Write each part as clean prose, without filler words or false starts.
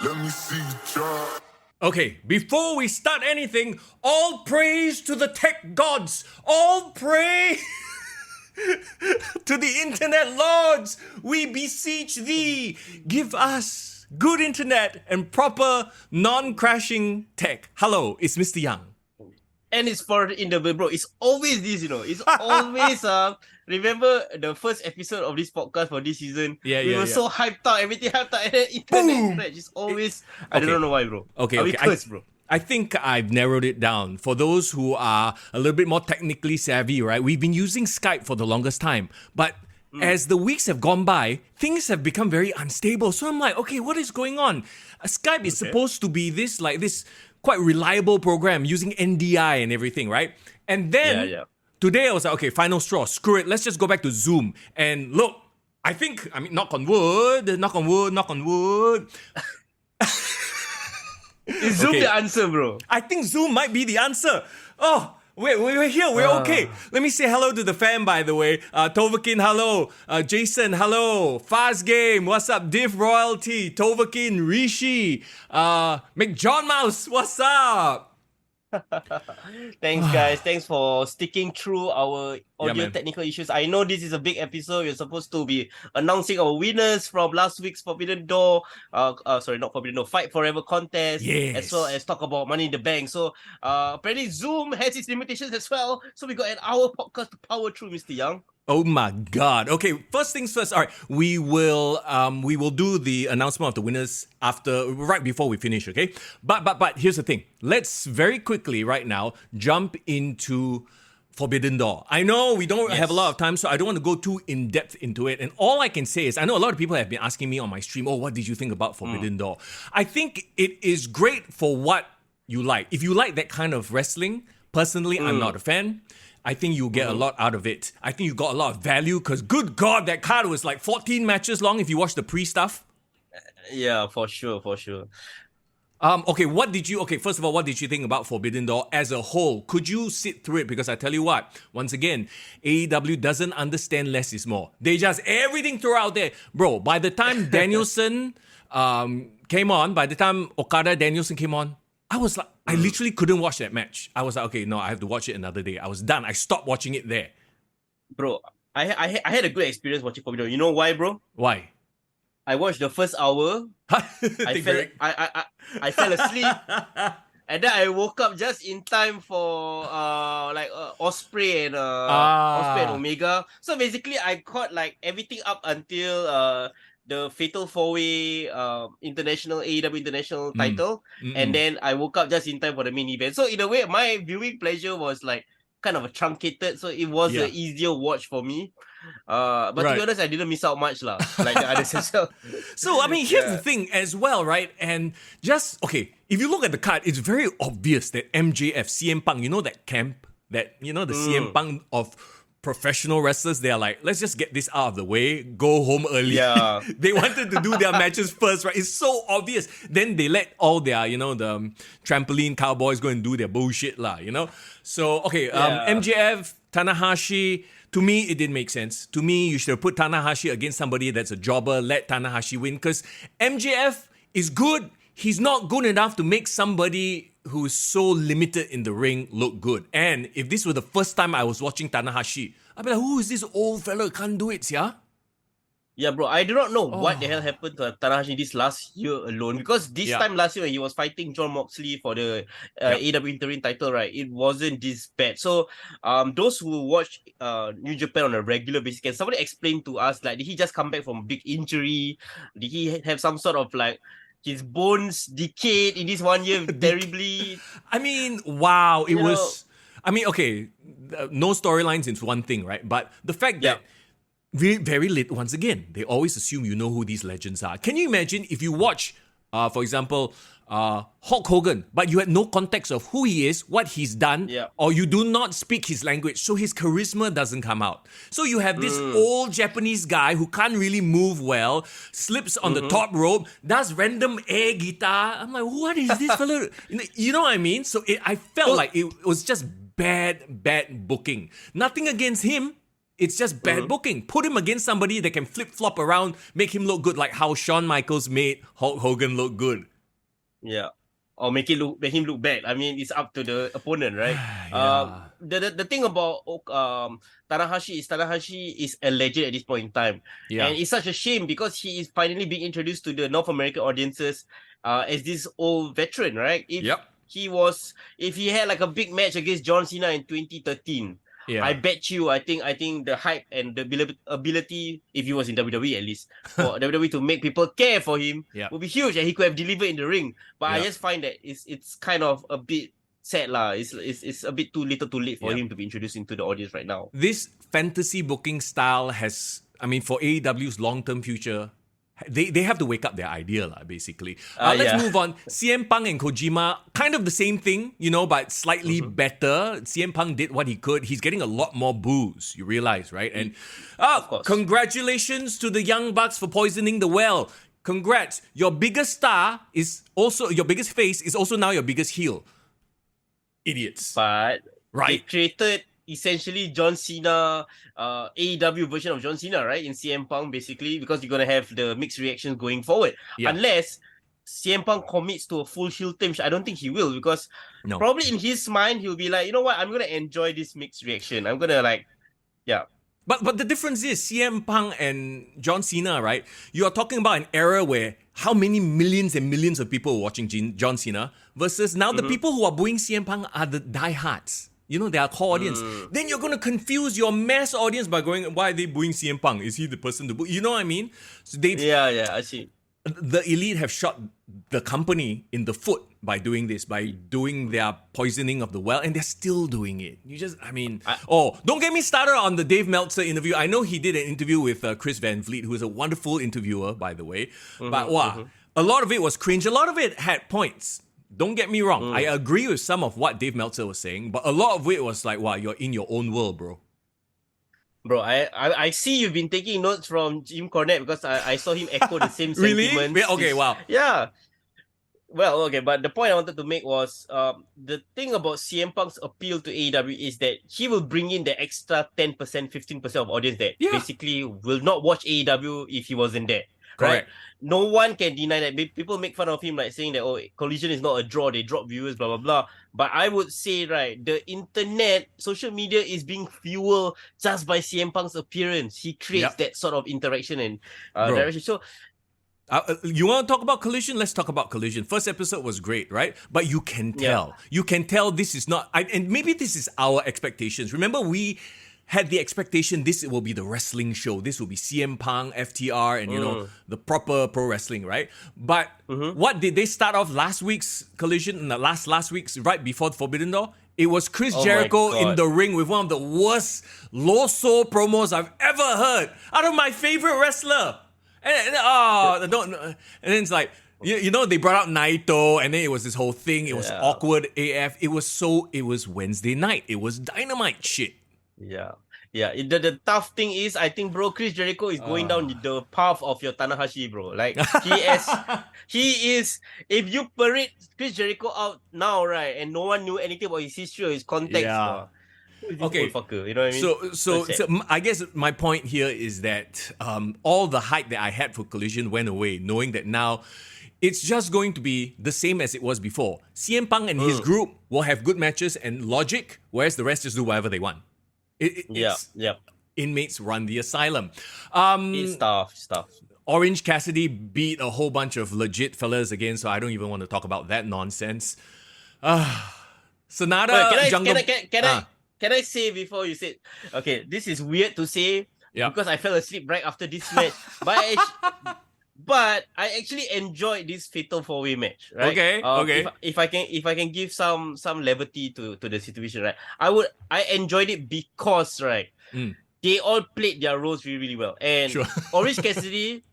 Let me see you try. Okay, before we start anything, all praise to the tech gods. All praise to the internet lords. We beseech thee, give us good internet and proper non-crashing tech. Hello, it's Mr. Young. And it's for in the bro. It's always this, It's always remember the first episode of this podcast for this season? We were so hyped out, everything hyped out, and then internet crash. It's always I don't know why, bro. Okay. Cursed, bro. I think I've narrowed it down. For those who are a little bit more technically savvy, right? We've been using Skype for the longest time. But as the weeks have gone by, things have become very unstable. So I'm like, okay, what is going on? Skype is supposed to be this quite reliable program using NDI and everything, right? And then today I was like, okay, final straw. Screw it. Let's just go back to Zoom. And look, knock on wood. Is Zoom the answer, bro? I think Zoom might be the answer. Oh, wait, we're here. We're okay. Let me say hello to the fam, by the way. Tovakin, hello. Jason, hello. Fast Game, what's up? Div Royalty, Tovakin, Rishi. McJohn Mouse, what's up? Thanks, guys. Thanks for sticking through our audio technical issues. I know this is a big episode. You're supposed to be announcing our winners from last week's Forbidden Door. Sorry, not Forbidden Door. Fight Forever contest. Yes. As well as talk about Money in the Bank. So, apparently Zoom has its limitations as well. So we got an hour podcast to power through, Mr. Young. Oh my God. Okay, first things first. All right, we will do the announcement of the winners right before we finish, okay? But here's the thing. Let's very quickly right now jump into Forbidden Door. I know we don't have a lot of time, so I don't want to go too in-depth into it. And all I can say is, I know a lot of people have been asking me on my stream, what did you think about Forbidden Door? I think it is great for what you like. If you like that kind of wrestling, personally, I'm not a fan. I think you get a lot out of it. I think you got a lot of value because, good God, that card was like 14 matches long if you watch the pre-stuff. Yeah, for sure. First of all, what did you think about Forbidden Door as a whole? Could you sit through it? Because I tell you what, once again, AEW doesn't understand less is more. They just, everything throw out there. Bro, by the time Danielson came on, by the time Okada-Danielson came on, I was like, I literally couldn't watch that match. I was like, okay, no, I have to watch it another day. I was done. I stopped watching it there. Bro, I had a good experience watching Forbidden Door. You know why, bro? Why? I watched the first hour. I fell asleep. And then I woke up just in time for Osprey and Omega. So basically I caught like everything up until the Fatal 4-Way international AEW international title. And then I woke up just in time for the main event. So in a way, my viewing pleasure was like kind of truncated. So it was an easier watch for me. But to be honest, I didn't miss out much lah, like the others as well. So, I mean, here's the thing as well, right? And just, okay, if you look at the card, it's very obvious that MJF, CM Punk, you know that camp, the CM Punk of professional wrestlers, they're like, let's just get this out of the way, go home early. Yeah. They wanted to do their matches first, right? It's so obvious. Then they let all their, the trampoline cowboys go and do their bullshit lah, So, okay, MJF, Tanahashi, to me, it didn't make sense. To me, you should have put Tanahashi against somebody that's a jobber, let Tanahashi win, because MJF is good. He's not good enough to make somebody who is so limited in the ring look good. And if this were the first time I was watching Tanahashi, I'd be like, who is this old fella? Can't do it, yeah? Yeah, bro, I do not know what the hell happened to Tanahashi this last year alone. Because this time last year when he was fighting Jon Moxley for the AEW interim title, right, it wasn't this bad. So those who watch New Japan on a regular basis, can somebody explain to us, like, did he just come back from a big injury? Did he have some sort of like his bones decayed in this 1 year terribly? I mean, wow, it was... I mean, okay, no storylines is one thing, right? But the fact that very late, once again, they always assume you know who these legends are. Can you imagine if you watch, for example, Hulk Hogan, but you had no context of who he is, what he's done, or you do not speak his language, so his charisma doesn't come out. So you have this old Japanese guy who can't really move well, slips on the top rope, does random air guitar. I'm like, what is this fella? You know what I mean? So I felt like it was just bad booking. Nothing against him. It's just bad booking. Put him against somebody that can flip-flop around, make him look good, like how Shawn Michaels made Hulk Hogan look good. Yeah. Or make him look bad. I mean, it's up to the opponent, right? Yeah. The thing about Tanahashi is a legend at this point in time, Yeah. and it's such a shame because he is finally being introduced to the North American audiences as this old veteran, right? Yep. If he had like a big match against John Cena in 2013, Yeah. I bet you, I think the hype and the ability, if he was in WWE at least, for WWE to make people care for him Yeah. would be huge, and he could have delivered in the ring. But I Yeah. just find that it's kind of a bit sad lah. It's a bit too little, too late for Yeah. him to be introduced into the audience right now. This fantasy booking style has, I mean, for AEW's long-term future, they have to wake up their idea, basically. Let's move on. CM Punk and Kojima, kind of the same thing, but slightly better. CM Punk did what he could. He's getting a lot more boos, you realize, right? And congratulations to the Young Bucks for poisoning the well. Congrats. Your biggest star is also, your biggest face is also now your biggest heel. Idiots. But right. they created essentially John Cena, AEW version of John Cena, right? In CM Punk, basically, because you're going to have the mixed reactions going forward. Yeah. Unless CM Punk commits to a full heel team, I don't think he will, because probably in his mind, he'll be like, you know what, I'm going to enjoy this mixed reaction. I'm going to But the difference is CM Punk and John Cena, right? You are talking about an era where how many millions and millions of people were watching John Cena versus now the people who are booing CM Punk are the diehards. They are core audience. Then you're going to confuse your mass audience by going, why are they booing CM Punk? Is he the person to boo? You know what I mean? So I see. The Elite have shot the company in the foot by doing this, by doing their poisoning of the well, and they're still doing it. Don't get me started on the Dave Meltzer interview. I know he did an interview with Chris Van Vliet, who is a wonderful interviewer, by the way. But a lot of it was cringe. A lot of it had points. Don't get me wrong. I agree with some of what Dave Meltzer was saying, but a lot of it was like, wow, you're in your own world, bro. Bro, I see you've been taking notes from Jim Cornette because I saw him echo the same sentiments. Really? Okay, wow. Yeah. Well, okay, but the point I wanted to make was the thing about CM Punk's appeal to AEW is that he will bring in the extra 10%, 15% of audience that basically will not watch AEW if he wasn't there. Correct. Right? No one can deny that. People make fun of him, like saying that, Collision is not a draw, they drop viewers, blah, blah, blah. But I would say, right, the internet, social media is being fueled just by CM Punk's appearance. He creates that sort of interaction and direction. So, you want to talk about Collision? Let's talk about Collision. First episode was great, right? But you can tell. Yeah. You can tell this is not... and maybe this is our expectations. Remember, we had the expectation this will be the wrestling show. This will be CM Punk, FTR, and, the proper pro wrestling, right? But what did they start off last week's Collision, last week's, right before Forbidden Door? It was Chris Jericho in the ring with one of the worst low-soul promos I've ever heard out of my favorite wrestler. And then it's like, they brought out Naito, and then it was this whole thing. It was awkward AF. It was Wednesday night. It was dynamite shit. Yeah. The tough thing is, I think, bro, Chris Jericho is going down the path of your Tanahashi, bro. Like, he is, if you parade Chris Jericho out now, right, and no one knew anything about his history or his context, okay, fucker, you know what I mean? So I guess my point here is that all the hype that I had for Collision went away, knowing that now it's just going to be the same as it was before. CM Punk and his group will have good matches and logic, whereas the rest just do whatever they want. Inmates run the asylum. It's tough. Orange Cassidy beat a whole bunch of legit fellas again, so I don't even want to talk about that nonsense. Sonata, Jungle... Can I say before you said, okay, this is weird to say because I fell asleep right after this match, but I actually enjoyed this Fatal 4-Way match, right? Okay. If I can give some levity to the situation, right? I enjoyed it because, right, they all played their roles really, really well. And Orange Cassidy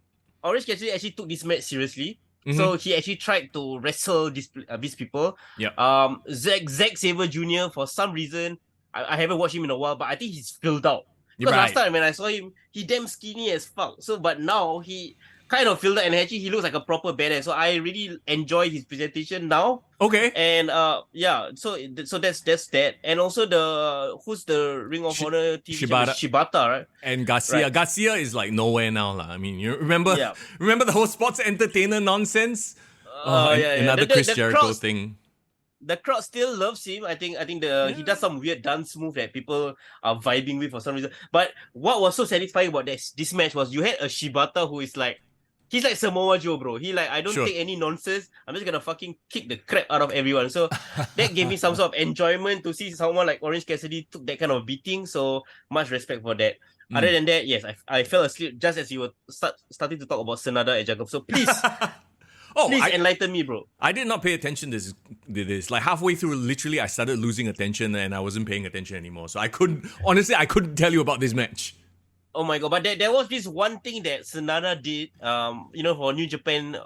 actually took this match seriously. So he actually tried to wrestle these people. Zack Sabre Jr., for some reason, I haven't watched him in a while, but I think he's filled out. Because last time when I saw him, he damn skinny as fuck. So, but now he kind of filled out, and actually he looks like a proper badass. So I really enjoy his presentation now. Okay. And so that's that. And also who's the Ring of Honor TV Shibata, right? And Garcia. Right. Garcia is like nowhere now, lah. I mean, you remember the whole sports entertainer nonsense? Another Chris Jericho thing. The crowd still loves him. I think he does some weird dance move that people are vibing with for some reason. But what was so satisfying about this match was you had a Shibata who is like, he's like Samoa Joe, bro. He like, I don't take any nonsense. I'm just gonna fucking kick the crap out of everyone. So that gave me some sort of enjoyment to see someone like Orange Cassidy took that kind of beating. So much respect for that. Other than that, yes, I fell asleep just as you were starting to talk about Sanada and Jungle. So please. Please enlighten me, bro. I did not pay attention to this. Like halfway through, literally, I started losing attention and I wasn't paying attention anymore. So I couldn't tell you about this match. Oh my god! But there was this one thing that Sanada did. For New Japan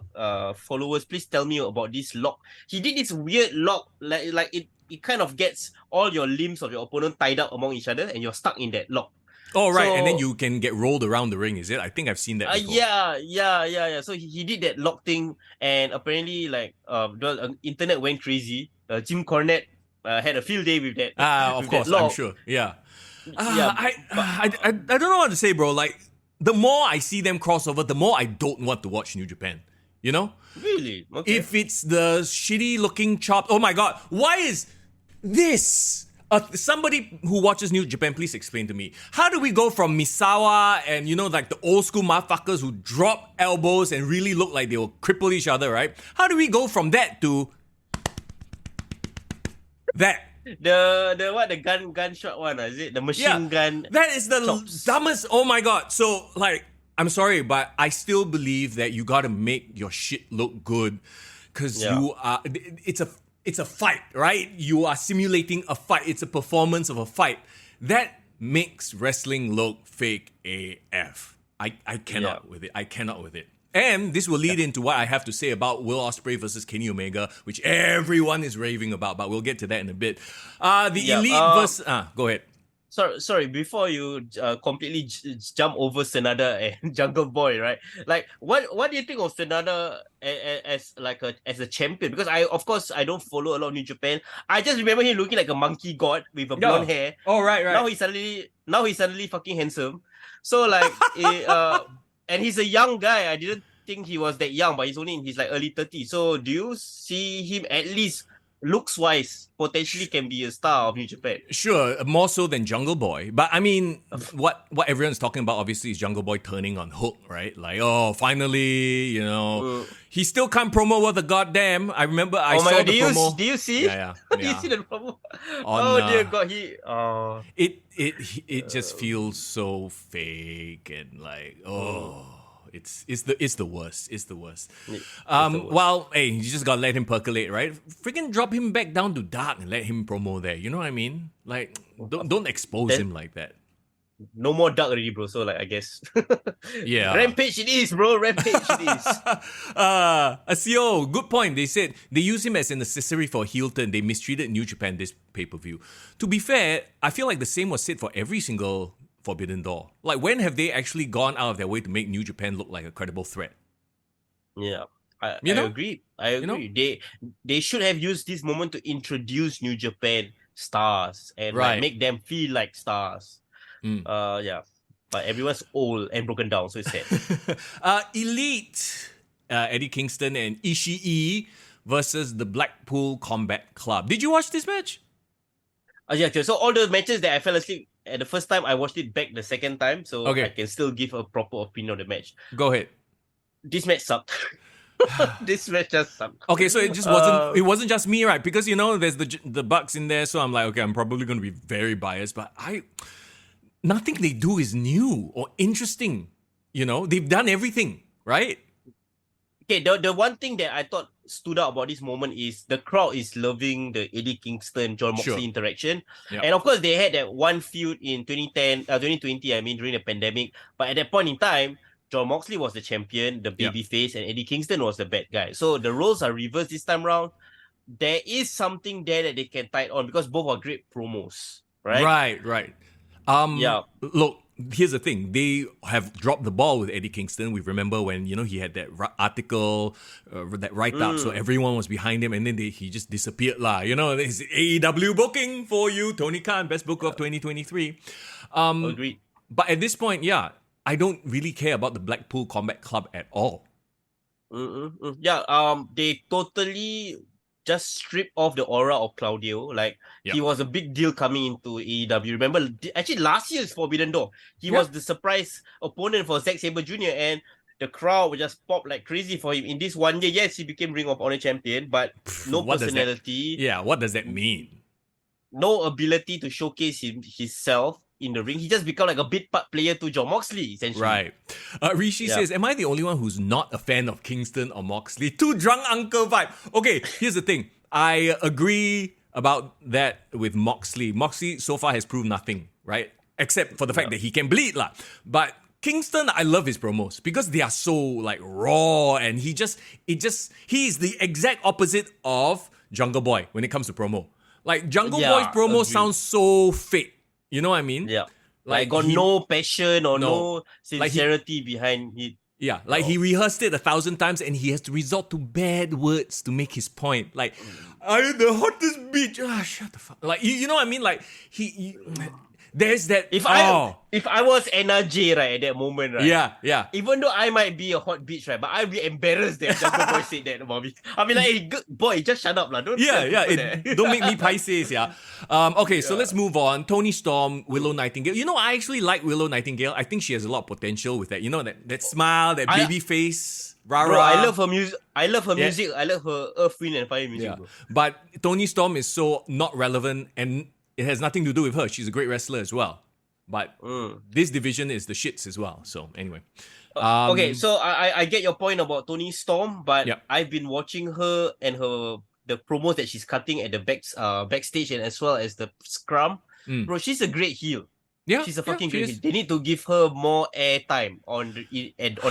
followers, please tell me about this lock. He did this weird lock, like it kind of gets all your limbs of your opponent tied up among each other, and you're stuck in that lock. Oh, right. And then you can get rolled around the ring, is it? I think I've seen that before. Yeah. So he did that lock thing, and apparently, internet went crazy. Jim Cornette had a field day with that. Of course, I'm sure. Yeah. I don't know what to say, bro. Like, the more I see them cross over, the more I don't want to watch New Japan. You know? Really? Okay. If it's the shitty looking chop, oh my god, why is this? Somebody who watches New Japan, please explain to me. How do we go from Misawa and, like the old school motherfuckers who drop elbows and really look like they will cripple each other, right? How do we go from that to that? The gunshot one, is it? The machine gun. That is the dumbest. Oh my god. So, I'm sorry, but I still believe that you gotta make your shit look good. Because it's a fight, right? You are simulating a fight. It's a performance of a fight. That makes wrestling look fake AF. I cannot with it. I cannot with it. And this will lead into what I have to say about Will Ospreay versus Kenny Omega, which everyone is raving about, but we'll get to that in a bit. Elite versus... go ahead. Sorry. Before you completely jump over Sanada and Jungle Boy, right? Like, what do you think of Sanada as a champion? Because I don't follow a lot of New Japan. I just remember him looking like a monkey god with a blonde hair. Oh right. Now he's suddenly fucking handsome. So and he's a young guy. I didn't think he was that young, but he's only in his early 30s. So do you see him at least looks wise potentially can be a star of New Japan? Sure, more so than Jungle Boy. But I mean, what everyone's talking about obviously is Jungle Boy turning on Hook, right? Like, oh, finally, he still can't promo worth a goddamn. I remember I saw the promo. Do you see? Yeah. Do you see the promo? Dear God, It just feels so fake and It's the worst. It's the worst. Well, hey, you just gotta let him percolate, right? Freaking drop him back down to dark and let him promo there. You know what I mean? Like, don't expose him like that. No more dark already, bro. So I guess. Yeah. Rampage it is, bro. Rampage it is. Asio, good point. They said they use him as an accessory for heel turn. They mistreated New Japan this pay-per-view. To be fair, I feel like the same was said for every single Forbidden Door. Like, when have they actually gone out of their way to make New Japan look like a credible threat? Yeah, I agree. They should have used this moment to introduce New Japan stars and make them feel like stars. But everyone's old and broken down, so it's sad. Elite, Eddie Kingston and Ishii versus the Blackpool Combat Club. Did you watch this match? Yeah. So all the matches that I fell asleep at the first time, I watched it back the second time, so I can still give a proper opinion on the match. Go ahead. This match sucked. This match just sucked. Okay, so it just wasn't. It wasn't just me, right? Because there's the Bucks in there, so I'm like, okay, I'm probably going to be very biased, but nothing they do is new or interesting. They've done everything, right? Okay, the one thing that I thought stood out about this moment is the crowd is loving the Eddie Kingston, John Moxley interaction. Yep. And of course, they had that one feud in 2020, during the pandemic. But at that point in time, John Moxley was the champion, the babyface, and Eddie Kingston was the bad guy. So the roles are reversed this time around. There is something there that they can tie it on because both are great promos, right? Right. Look, here's the thing. They have dropped the ball with Eddie Kingston. We remember when, he had that article, that write-up, so everyone was behind him, and then he just disappeared. His AEW booking for you, Tony Khan, best booker of 2023. Agreed. But at this point, I don't really care about the Blackpool Combat Club at all. Yeah, they totally just stripped off the aura of Claudio. Like, Yep. he was a big deal coming into AEW. Remember, actually last year's Forbidden Door, he was the surprise opponent for Zack Sabre Jr. and the crowd would just pop like crazy for him. In this one year, yes, he became Ring of Honor champion, but no What does that? personality, Yeah, what does that mean? no ability to showcase himself in the ring. He just become like a bit part player to Jon Moxley, essentially. Right. Rishi says, am I the only one who's not a fan of Kingston or Moxley? Too drunk uncle vibe. Okay, here's the thing. I agree about that with Moxley. Moxley so far has proved nothing, right? Except for the fact that he can bleed lah. But Kingston, I love his promos because they are so like raw, and he's the exact opposite of Jungle Boy when it comes to promo. Like Jungle Boy's promo sounds so fake. You know what I mean? Yeah. Like got no passion or no sincerity behind it. Yeah, like he rehearsed it 1,000 times and he has to resort to bad words to make his point. Like, I'm the hottest bitch. Ah, shut the fuck. Like, you know what I mean? Like, there's that. If I was NRJ right at that moment, right? Yeah. Even though I might be a hot bitch, right? But I'd be embarrassed that Jungle Boy said that about me. I'll be like, hey, good boy, just shut up lah. Don't don't make me Pisces, yeah. Okay, so let's move on. Tony Storm, Willow Nightingale. You know, I actually like Willow Nightingale. I think she has a lot of potential with that. You know, that smile, that baby face. Rah-rah. Bro, I love her music. I love her Earth, Wind and Fire music. Bro. But Tony Storm is so not relevant, and it has nothing to do with her. She's a great wrestler as well. But this division is the shits as well. So anyway. Okay, so I get your point about Tony Storm, but I've been watching her and the promos that she's cutting at the backstage and as well as the scrum. Bro, she's a great heel. Yeah, she's a fucking great heel. They need to give her more airtime on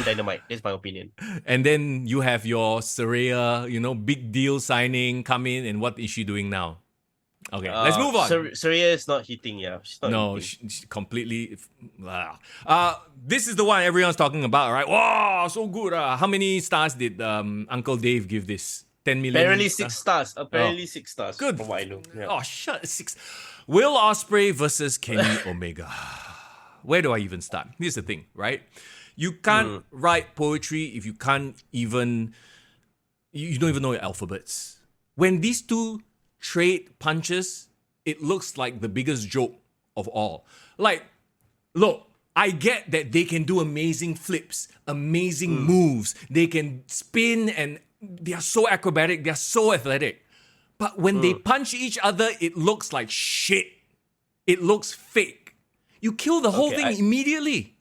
Dynamite. That's my opinion. And then you have your Saraya, big deal signing come in, and what is she doing now? Okay, let's move on. Saraya is not hitting, She's not hitting. She completely... this is the one everyone's talking about, right? Wow, so good. How many stars did Uncle Dave give this? 10 million? Apparently 6 stars. Apparently 6 stars. Good. From what I know. Yeah. Oh, shut 6. Will Ospreay versus Kenny Omega. Where do I even start? Here's the thing, right? You can't write poetry if you can't even... You don't even know your alphabets. When these two trade punches, it looks like the biggest joke of all. Like, look, I get that they can do amazing flips, amazing moves. They can spin and they are so acrobatic, they are so athletic. But when they punch each other, it looks like shit. It looks fake. You kill the whole thing immediately.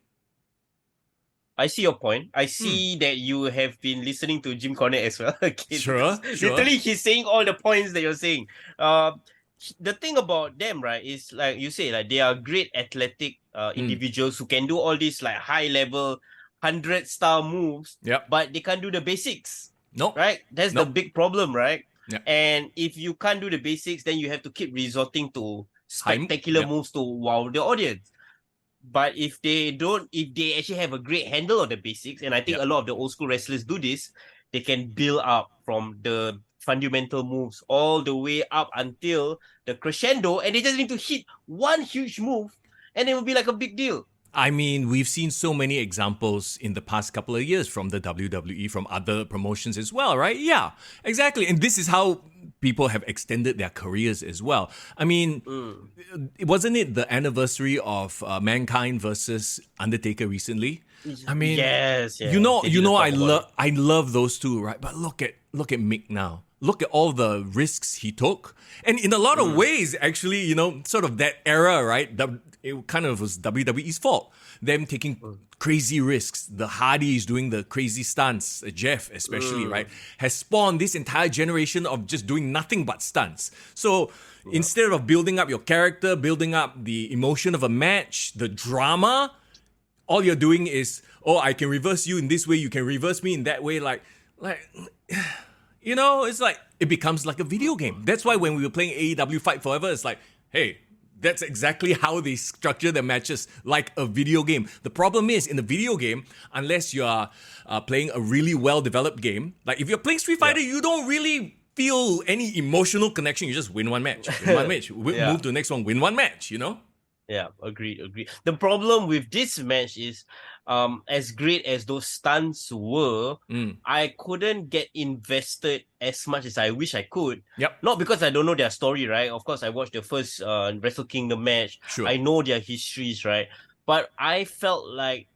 I see your point. I see that you have been listening to Jim Cornette as well. Sure. Literally, he's saying all the points that you're saying. The thing about them, right, is like you say, like they are great athletic individuals who can do all these like high level 100-star moves. But they can't do the basics. Right? That's the big problem, right? And if you can't do the basics, then you have to keep resorting to spectacular moves to wow the audience. But if they actually have a great handle on the basics, and I think a lot of the old school wrestlers do this, they can build up from the fundamental moves all the way up until the crescendo, and they just need to hit one huge move, and it will be like a big deal. I mean, we've seen so many examples in the past couple of years from the WWE, from other promotions as well, right? Yeah, exactly. And this is how people have extended their careers as well. I mean, wasn't it the anniversary of Mankind versus Undertaker recently? I mean, yes. You know, I love those two, right? But look at Mick now. Look at all the risks he took. And in a lot of ways, actually, sort of that era, right? It kind of was WWE's fault. Them taking crazy risks. The Hardys doing the crazy stunts. Jeff, especially, right? Has spawned this entire generation of just doing nothing but stunts. So instead of building up your character, building up the emotion of a match, the drama, all you're doing is, I can reverse you in this way. You can reverse me in that way. Like... it's like, it becomes like a video game. That's why when we were playing AEW Fight Forever, it's like, hey, that's exactly how they structure their matches, like a video game. The problem is, in a video game, unless you are playing a really well-developed game, like if you're playing Street Fighter, you don't really feel any emotional connection. You just win one match, move to the next one, win one match, Yeah, agreed. The problem with this match is as great as those stunts were, I couldn't get invested as much as I wish I could. Yep. Not because I don't know their story, right? Of course, I watched the first Wrestle Kingdom match. Sure. I know their histories, right? But I felt like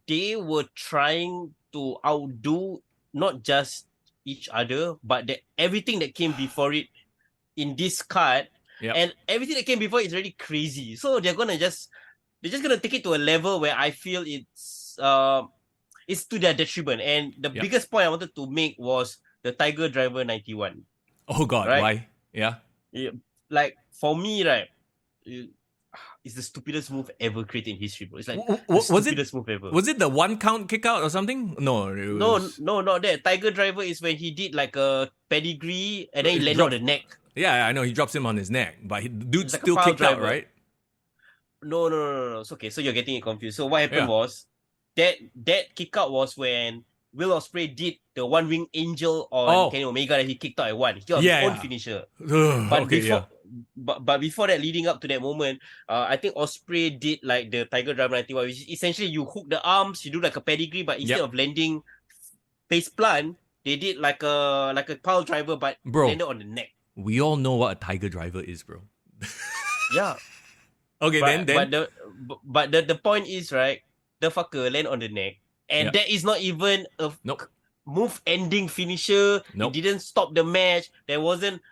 they were trying to outdo not just each other, but everything that came before it in this card. Yep. And everything that came before is really crazy. So they're just gonna take it to a level where I feel it's to their detriment. And the biggest point I wanted to make was the Tiger Driver 91. Oh God, right? Why? Yeah. Like for me, right, it's the stupidest move ever created in history, bro. It's like stupidest move ever. Was it the 1 count kick out or something? No, no, not that. Tiger Driver is when he did like a pedigree and then he landed on the neck. Yeah, I know. He drops him on his neck, but dude like still kicked out, right? No. It's okay. So you're getting it confused. So what happened was that kick out was when Will Ospreay did the One Wing Angel on Kenny Omega that he kicked out at 1. He was his own finisher. But before that, leading up to that moment, I think Ospreay did like the Tiger Driver 91, which is essentially you hook the arms, you do like a pedigree, but instead of landing face plant, they did like a pile driver, but landed on the neck. We all know what a Tiger Driver is, bro. Yeah. Okay, then. But the point is, right, the fucker land on the neck. And that is not even a move-ending finisher. It didn't stop the match. There wasn't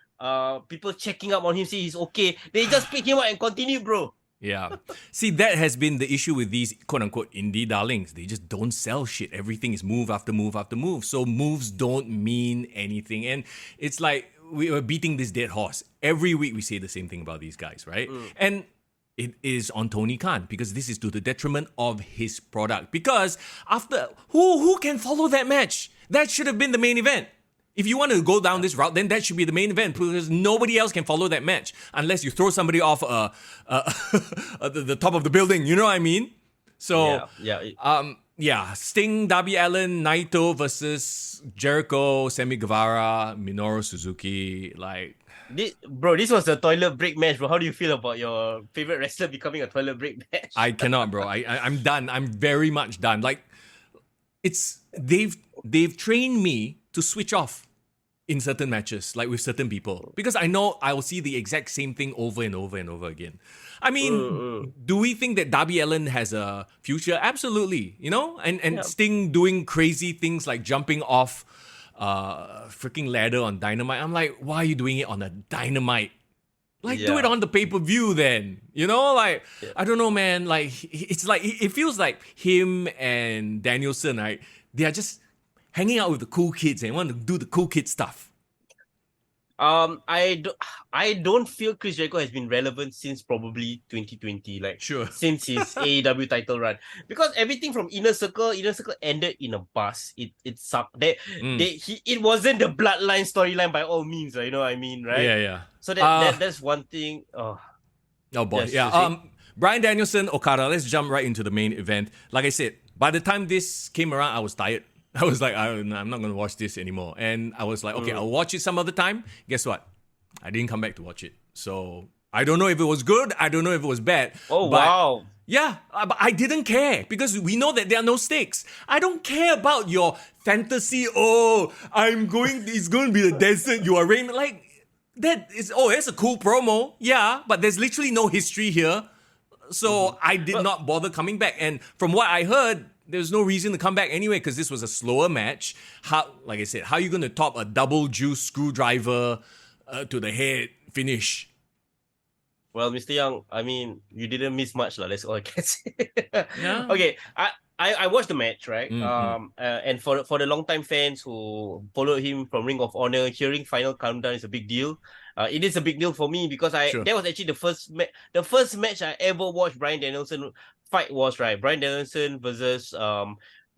people checking up on him, saying he's okay. They just pick him up and continue, bro. Yeah. See, that has been the issue with these quote-unquote indie darlings. They just don't sell shit. Everything is move after move after move. So moves don't mean anything. And it's like we are beating this dead horse. Every week we say the same thing about these guys, right? And it is on Tony Khan because this is to the detriment of his product. Because after who can follow that match? That should have been the main event. If you want to go down this route, then that should be the main event because nobody else can follow that match unless you throw somebody off the top of the building. You know what I mean? So Sting, Darby Allin, Naito versus Jericho, Sammy Guevara, Minoru Suzuki, like. This was a toilet break match, bro. How do you feel about your favorite wrestler becoming a toilet break match? I cannot, bro. I'm done. I'm very much done. Like, they've trained me to switch off in certain matches, like with certain people, because I know I will see the exact same thing over and over and over again. I mean, do we think that Darby Allin has a future? Absolutely, you know, and Sting doing crazy things like jumping off freaking ladder on Dynamite. I'm like, why are you doing it on a Dynamite? Like, do it on the pay-per-view then. You know, like, I don't know, man. Like, it's like, it feels like him and Danielson, right? They are just hanging out with the cool kids and want to do the cool kid stuff. I don't feel Chris Jericho has been relevant since probably 2020, like since his AEW title run, because everything from Inner Circle ended in a bust. It sucked. It wasn't the Bloodline storyline by all means, you know what I mean, right? Yeah. So that's one thing. Oh boy, Bryan Danielson, Okada. Let's jump right into the main event. Like I said, by the time this came around, I was tired. I was like, I'm not going to watch this anymore. And I was like, okay, I'll watch it some other time. Guess what? I didn't come back to watch it. So I don't know if it was good. I don't know if it was bad. Wow. Yeah, but I didn't care because we know that there are no stakes. I don't care about your fantasy. It's going to be the desert. You are raining. Like, that's a cool promo. Yeah, but there's literally no history here. So I did not bother coming back. And from what I heard, there's no reason to come back anyway because this was a slower match. Like I said, how are you going to top a double juice screwdriver to the head finish? Well, Mr. Young, I mean, you didn't miss much, that's all I can say. Yeah. Okay, I watched the match, right? And for the long-time fans who followed him from Ring of Honor, hearing Final Countdown is a big deal. It is a big deal for me because that was actually the first match I ever watched Bryan Danielson fight was, right? Bryan Danielson versus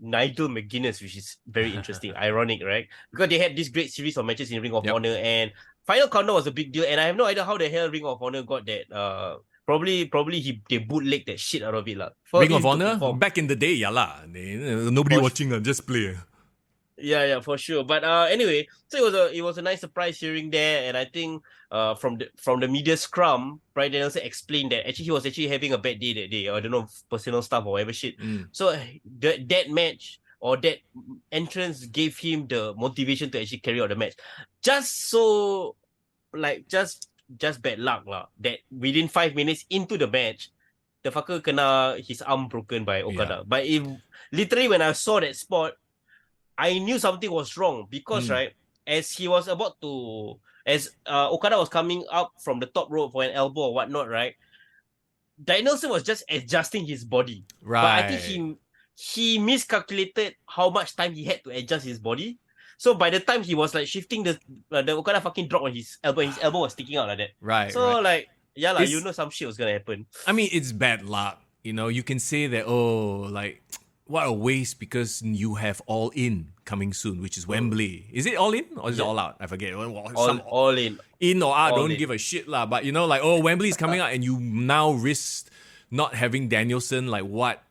Nigel McGuinness, which is very interesting, ironic, right? Because they had this great series of matches in Ring of Honor, and Final Countdown was a big deal, and I have no idea how the hell Ring of Honor got that. Probably they bootlegged that shit out of it, lah. Ring of Honor back in the day, nobody watching, just play. Yeah, for sure. But anyway, so it was a nice surprise hearing there, and I think from the media scrum, Bryan Danielson explained that actually he was actually having a bad day that day. I don't know, personal stuff or whatever shit. So that match or that entrance gave him the motivation to actually carry out the match. Just so just bad luck lah. That within 5 minutes into the match, the fucker kena his arm broken by Okada. But if literally when I saw that spot, I knew something was wrong because right as he was about to Okada was coming up from the top rope for an elbow or whatnot, right? Danielson was just adjusting his body, Right. but I think he miscalculated how much time he had to adjust his body. So by the time he was like shifting the Okada fucking dropped on his elbow, and his elbow was sticking out like that. Right. So like you know some shit was gonna happen. I mean, it's bad luck. You know, you can say that, like, what a waste because you have All In coming soon, which is Wembley. Is it All In or is it All Out? I forget. All in. In or out, All don't in. give a shit lah. But you know, like, Wembley is coming out and you now risk not having Danielson. Like, what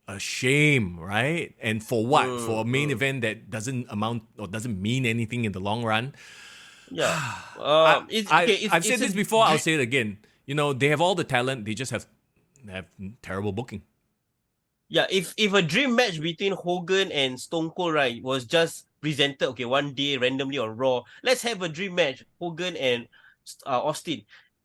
a shame, right? And for what? For a main event that doesn't amount or doesn't mean anything in the long run. Yeah. I've said this before, I'll say it again. You know, they have all the talent, they just have terrible booking. Yeah, if a dream match between Hogan and Stone Cold, right, was just presented, okay, one day randomly on Raw, let's have a dream match, Hogan and Austin.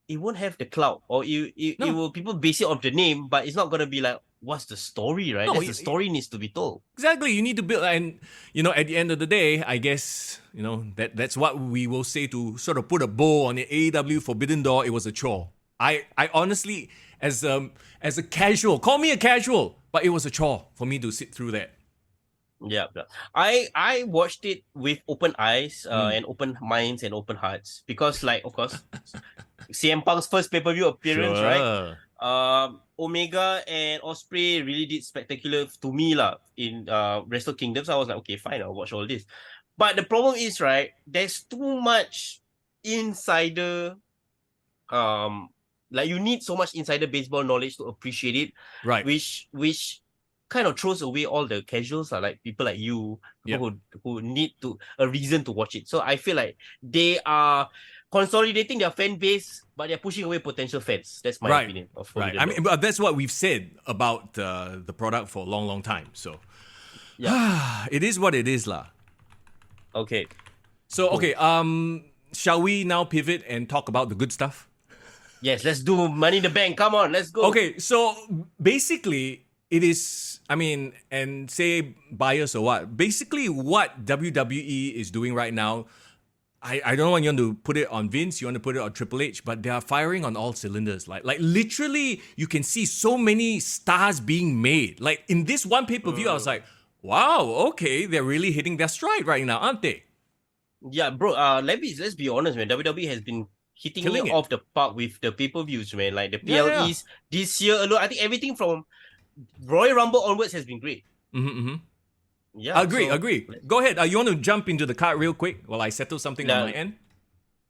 It won't have the clout, or it will people base it off the name, but it's not gonna be like, what's the story, right? The story needs to be told. Exactly, you need to build, and you know, at the end of the day, I guess you know that's what we will say to sort of put a bow on the AEW Forbidden Door. It was a chore. I honestly, as a casual, call me a casual, but it was a chore for me to sit through that. Yeah. I watched it with open eyes and open minds and open hearts because, like, of course, CM Punk's first pay-per-view appearance, right? Omega and Ospreay really did spectacular to me lah in Wrestle Kingdom. So I was like, okay, fine, I'll watch all this. But the problem is, right, there's too much insider like you need so much insider baseball knowledge to appreciate it, right? Which kind of throws away all the casuals, like people like you, people who need a reason to watch it. So I feel like they are consolidating their fan base, but they're pushing away potential fans. That's my opinion. Right. I mean, but that's what we've said about the product for a long, long time. So it is what it is, lah. Okay. So okay, shall we now pivot and talk about the good stuff? Yes, let's do Money in the Bank. Come on, let's go. Okay, so basically, it is, I mean, and say bias or what, basically what WWE is doing right now, I don't want you to put it on Vince, you want to put it on Triple H, but they are firing on all cylinders. Like literally, you can see so many stars being made. Like in this one pay-per-view, I was like, wow, okay, they're really hitting their stride right now, aren't they? Yeah, bro, let's be honest, man. WWE has been hitting it off the park with the pay-per-views, man. Like the PLEs this year alone, I think everything from Royal Rumble onwards has been great. Yeah, agree. Go ahead. You want to jump into the card real quick while I settle something on my end?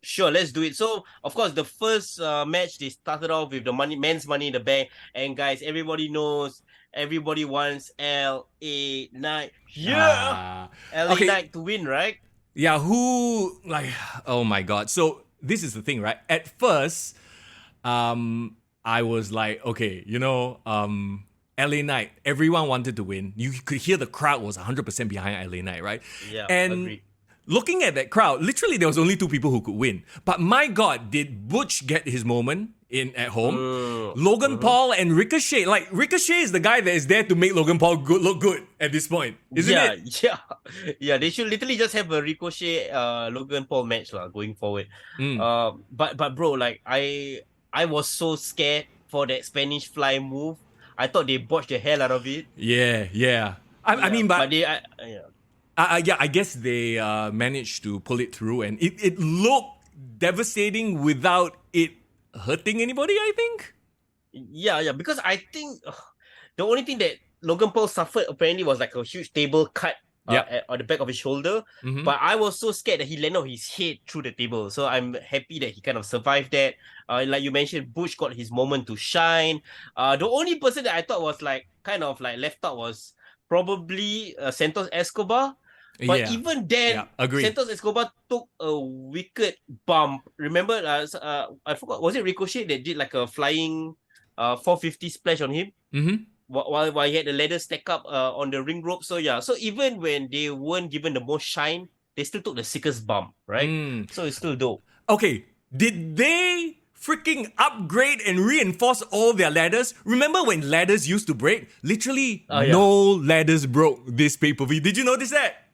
Sure, let's do it. So, of course, the first match, they started off with the men's Money in the Bank. And guys, everybody knows, everybody wants LA Knight. Yeah! LA Knight to win, right? Yeah, oh my God. So, this is the thing, right? At first, I was like, okay, LA Knight, everyone wanted to win. You could hear the crowd was 100% behind LA Knight, right? Yeah, and agreed. Looking at that crowd, literally there was only two people who could win. But my God, did Butch get his moment at home? Logan Paul and Ricochet. Like, Ricochet is the guy that is there to make Logan Paul look good at this point, isn't it? Yeah. They should literally just have a Ricochet Logan Paul match going forward. But bro, like I was so scared for that Spanish Fly move. I thought they botched the hell out of it. Yeah. I mean, I guess they managed to pull it through, and it looked devastating without it hurting anybody, I think. Yeah, because I think the only thing that Logan Paul suffered apparently was like a huge table cut on the back of his shoulder. But I was so scared that he landed on his head through the table. So I'm happy that he kind of survived that. Like you mentioned, Bush got his moment to shine. The only person that I thought was like kind of like left out was probably Santos Escobar. But even then, Santos Escobar took a wicked bump. Remember, I forgot, was it Ricochet that did like a flying 450 splash on him? Mm-hmm. While he had the ladder stack up on the ring rope. So even when they weren't given the most shine, they still took the sickest bump, right? So it's still dope. Okay, did they freaking upgrade and reinforce all their ladders? Remember when ladders used to break? Literally, no ladders broke this pay-per-view. Did you notice that?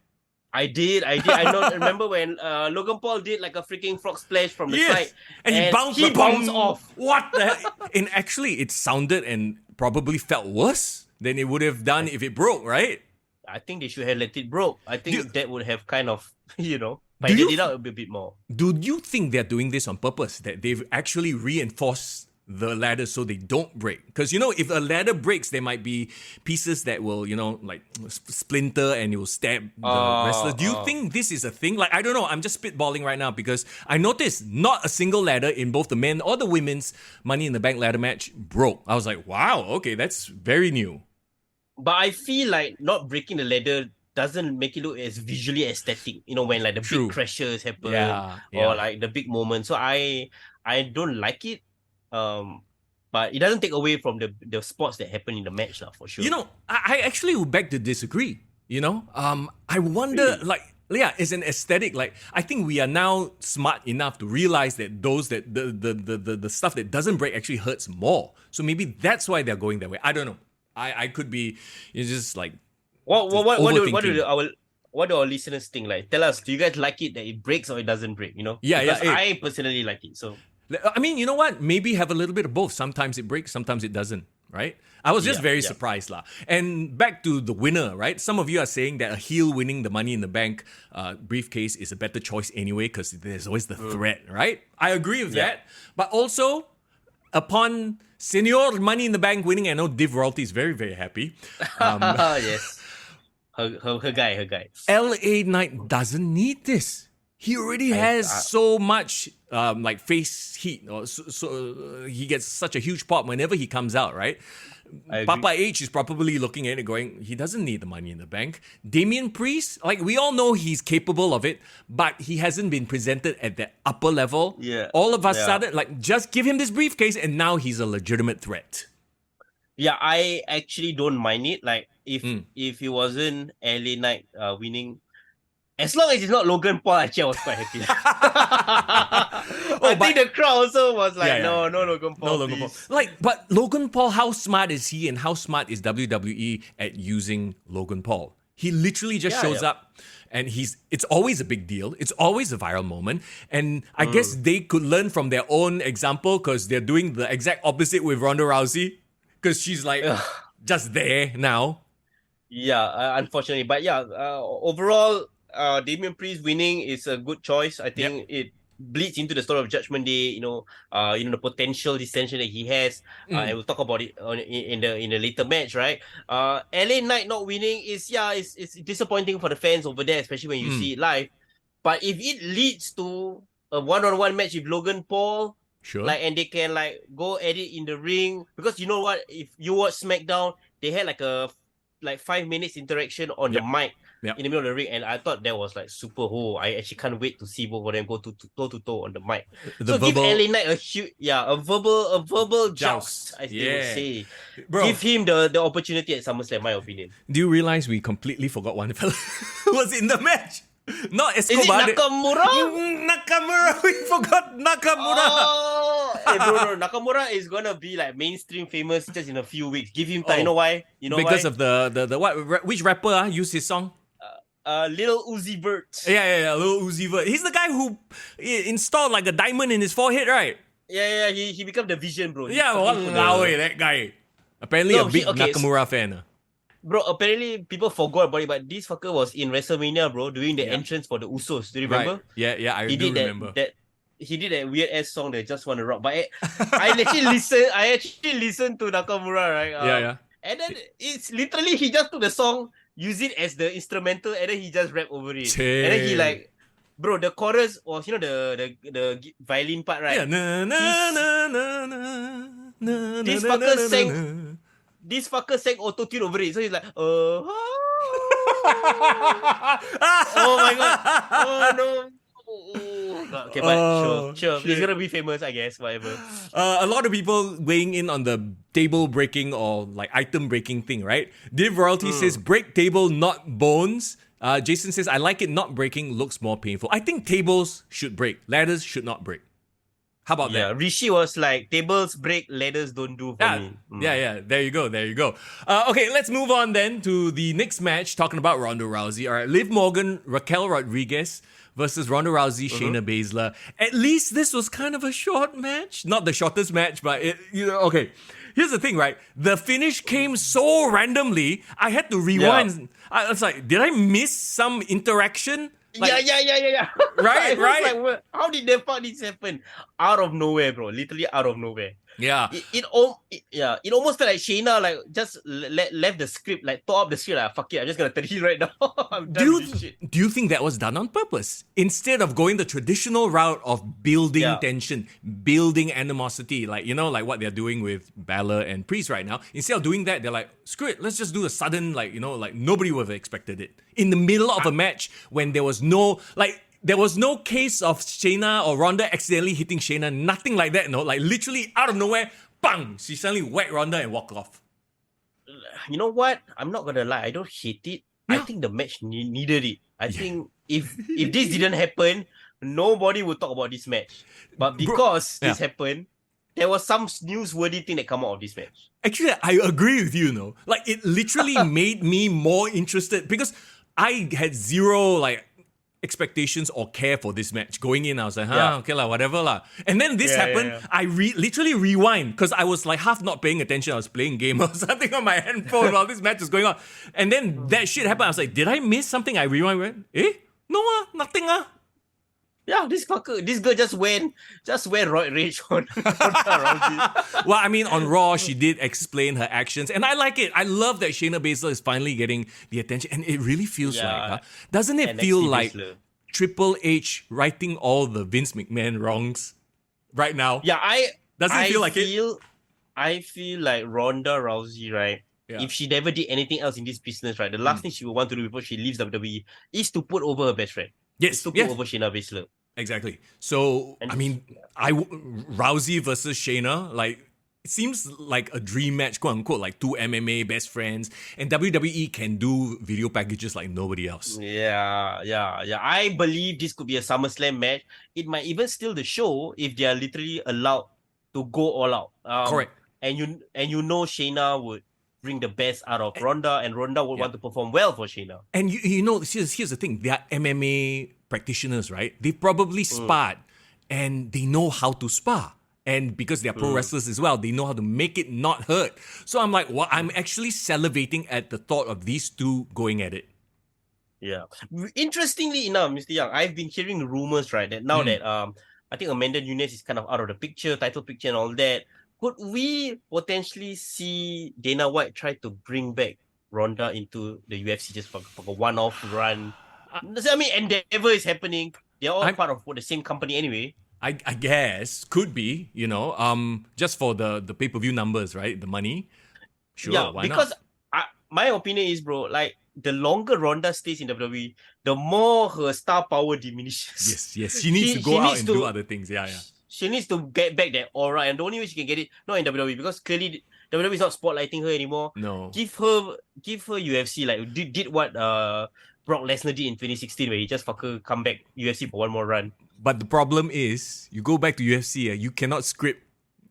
I did. I remember when Logan Paul did like a freaking frog splash from the side. And he bounced off. What the heck? And actually, it sounded and probably felt worse than it would have done if it broke, right? I think they should have let it broke. I think that would have kind of, fighted it out a bit more. Do you think they're doing this on purpose? That they've actually reinforced the ladder so they don't break? Because, if a ladder breaks, there might be pieces that will, like splinter and it will stab the wrestler. Do you think this is a thing? Like, I don't know. I'm just spitballing right now because I noticed not a single ladder in both the men or the women's Money in the Bank ladder match broke. I was like, wow, okay, that's very new. But I feel like not breaking the ladder doesn't make it look as visually aesthetic, when like the big crashes happen or like the big moments. So I don't like it. But it doesn't take away from the spots that happen in the match, for sure. I actually would beg to disagree. I wonder, really? It's an aesthetic. Like, I think we are now smart enough to realize that the stuff that doesn't break actually hurts more. So maybe that's why they're going that way. I don't know. I could be. It's just like. What do our listeners think? Like, tell us. Do you guys like it that it breaks or it doesn't break? Because I personally like it. So. I mean, you know what? Maybe have a little bit of both. Sometimes it breaks, sometimes it doesn't, right? I was just very surprised. And back to the winner, right? Some of you are saying that a heel winning the Money in the Bank briefcase is a better choice anyway because there's always the threat, right? I agree with that. But also, upon Senior Money in the Bank winning, I know Div Royalty is very, very happy. Yes. Her guy. LA Knight doesn't need this. He already has so much face heat, so he gets such a huge pop whenever he comes out, right? Papa H is probably looking at it going, he doesn't need the Money in the Bank. Damian Priest, we all know he's capable of it, but he hasn't been presented at the upper level. Yeah. All of a sudden, just give him this briefcase and now he's a legitimate threat. Yeah, I actually don't mind it. If he wasn't LA Knight winning, as long as it's not Logan Paul, actually I was quite happy. I think the crowd also was like, no Logan Paul. No Logan Paul. But Logan Paul, how smart is he and how smart is WWE at using Logan Paul? He literally just shows up and it's always a big deal. It's always a viral moment. And I guess they could learn from their own example because they're doing the exact opposite with Ronda Rousey because she's just there now. Yeah, unfortunately. But overall, Damian Priest winning is a good choice. I think it bleeds into the story of Judgment Day. The potential dissension that he has. And we'll talk about it in the later match, right? LA Knight not winning is it's disappointing for the fans over there, especially when you see it live. But if it leads to a one-on-one match with Logan Paul, sure, and they can go at it in the ring, because you know what? If you watch SmackDown, they had a 5 minutes interaction on the mic. In the middle of the ring, and I thought that was super cool. I actually can't wait to see both of them go toe to toe on the mic. Give LA Knight a verbal joust, I still would say. Bro, give him the opportunity at SummerSlam, my opinion. Do you realize we completely forgot one fella who was in the match? Not Escobar. Is it Nakamura? Nakamura, we forgot Nakamura. Hey, bro, Nakamura is gonna be mainstream famous just in a few weeks. Give him time. You know why? Because of the what? Which rapper used his song? Lil Uzi Vert. Yeah, Lil Uzi Vert. He's the guy who installed a diamond in his forehead, right? Yeah. He became the Vision, bro. Yeah, that guy. Apparently a big Nakamura fan. Bro, apparently people forgot about it, but this fucker was in WrestleMania, bro, doing the entrance for the Usos. Do you remember? Right. Yeah, I do remember. He did that weird ass song that Just Wanna Rock. But I actually listened to Nakamura, right? And then it's literally he just took the song, use it as the instrumental, and then he just rap over it. And then he bro, the chorus was the violin part, right? Yeah. Na na na na na. This fucker sang auto-tune over it. So he's like, Oh my god. Oh no. Okay, but sure. He's gonna be famous, I guess. Whatever. A lot of people weighing in on the table breaking or like item breaking thing, right? Div Royalty says break table, not bones. Jason says I like it not breaking, looks more painful. I think tables should break, ladders should not break. How about that? Yeah, Rishi was like, tables break, ladders don't do for me. Yeah. There you go. Okay, let's move on then to the next match, talking about Ronda Rousey. All right, Liv Morgan, Raquel Rodriguez versus Ronda Rousey, Shayna Baszler. At least this was kind of a short match. Not the shortest match, but okay. Here's the thing, right? The finish came so randomly, I had to rewind. Yeah. I was like, did I miss some interaction? Like, yeah. Right. Like, how did the fuck this happen? Out of nowhere, bro. Literally out of nowhere. Yeah. It almost felt like Shayna like just left the script, like tore up the script, like fuck it, I'm just gonna tell you right now. I'm done with this shit. Do you think that was done on purpose? Instead of going the traditional route of building tension, building animosity, like what they're doing with Balor and Priest right now. Instead of doing that, they're like, screw it, let's just do a sudden, like nobody would have expected it. In the middle of a match when there was no case of Shayna or Ronda accidentally hitting Shayna, nothing like that, no? Like literally out of nowhere, bang! She suddenly whacked Ronda and walked off. You know what? I'm not gonna lie, I don't hate it. Yeah. I think the match needed it. I think if this didn't happen, nobody would talk about this match. But because this happened, there was some newsworthy thing that come out of this match. Actually, I agree with you, no? Like it literally made me more interested because I had zero expectations or care for this match. Going in, I was like, okay lah, whatever lah. And then this happened, I literally rewind because I was like half not paying attention. I was playing game or something on my handphone while this match was going on. And then that shit happened. I was like, did I miss something? I rewind, no nothing Yeah, this girl just went roid rage on Rousey. Well, I mean, on Raw, she did explain her actions, and I like it. I love that Shayna Baszler is finally getting the attention, and it really feels doesn't it feel like Triple H writing all the Vince McMahon wrongs right now? Yeah, I feel like Ronda Rousey, right? Yeah. If she never did anything else in this business, right, the last thing she will want to do before she leaves WWE is to put over her best friend. Yes, to put over Shayna Baszler. Exactly. So, Rousey versus Shayna, it seems like a dream match, quote unquote, like two MMA best friends, and WWE can do video packages like nobody else. Yeah. I believe this could be a SummerSlam match. It might even steal the show if they are literally allowed to go all out. Correct. And Shayna would bring the best out of Ronda, and Ronda would want to perform well for Shayna. And here's the thing: they are MMA practitioners, right? They probably sparred, and they know how to spar. And because they're pro wrestlers as well, they know how to make it not hurt. So I'm like, I'm actually salivating at the thought of these two going at it. Yeah. Interestingly enough, Mr. Young, I've been hearing rumors, right, that now that I think Amanda Nunes is kind of out of the picture, title picture and all that. Could we potentially see Dana White try to bring back Ronda into the UFC just for a one-off run? I mean, Endeavor is happening. They're all part of the same company anyway. I guess could be, just for the pay-per-view numbers, right? The money. Sure, yeah, why because not? My opinion is, bro, like the longer Ronda stays in WWE, the more her star power diminishes. Yes. She needs to go out and do other things. Yeah. She needs to get back that aura, and the only way she can get it, not in WWE, because clearly WWE is not spotlighting her anymore. No. Give her UFC, like did what Brock Lesnar did in 2016, where he just come back UFC for one more run. But the problem is, you go back to UFC, you cannot script.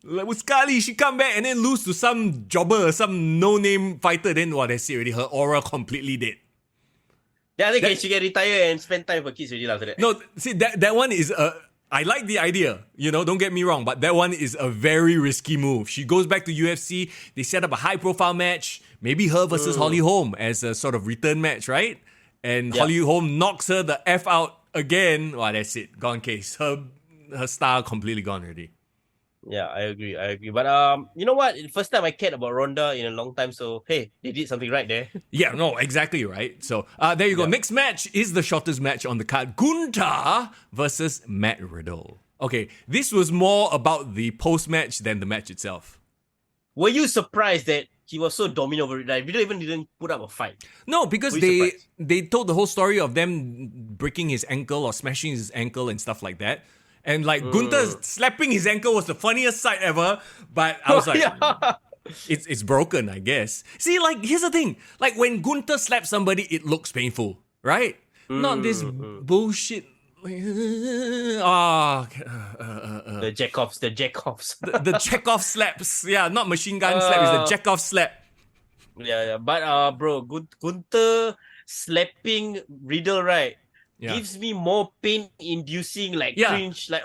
Like with Scully, she come back and then lose to some jobber, some no-name fighter, then that's it already. Her aura completely dead. Yeah, I think she can retire and spend time for kids already after that. No, see, that one is I like the idea, don't get me wrong, but that one is a very risky move. She goes back to UFC, they set up a high-profile match, maybe her versus Holly Holm as a sort of return match, right? And Holly Holm knocks her the F out again. Well, that's it. Gone case. Her style completely gone already. Yeah, I agree. But you know what? First time I cared about Ronda in a long time, so hey, they did something right there. Yeah, no, exactly right. So there you go. Next match is the shortest match on the card. Gunther versus Matt Riddle. Okay, this was more about the post-match than the match itself. Were you surprised that he was so dominant over it. Like, Riddle even didn't put up a fight. No, because Really they told the whole story of them breaking his ankle or smashing his ankle and stuff like that. And like Gunther slapping his ankle was the funniest sight ever. But I was like, it's broken, I guess. See, like, here's the thing. Like, when Gunther slaps somebody, it looks painful, right? Not this bullshit. The Jackoffs. The Chekhov slaps. Yeah, not machine gun slap. It's the Chekhov slap. Yeah. But bro, Gunther slapping Riddle, right? Yeah. Gives me more pain-inducing, like cringe, like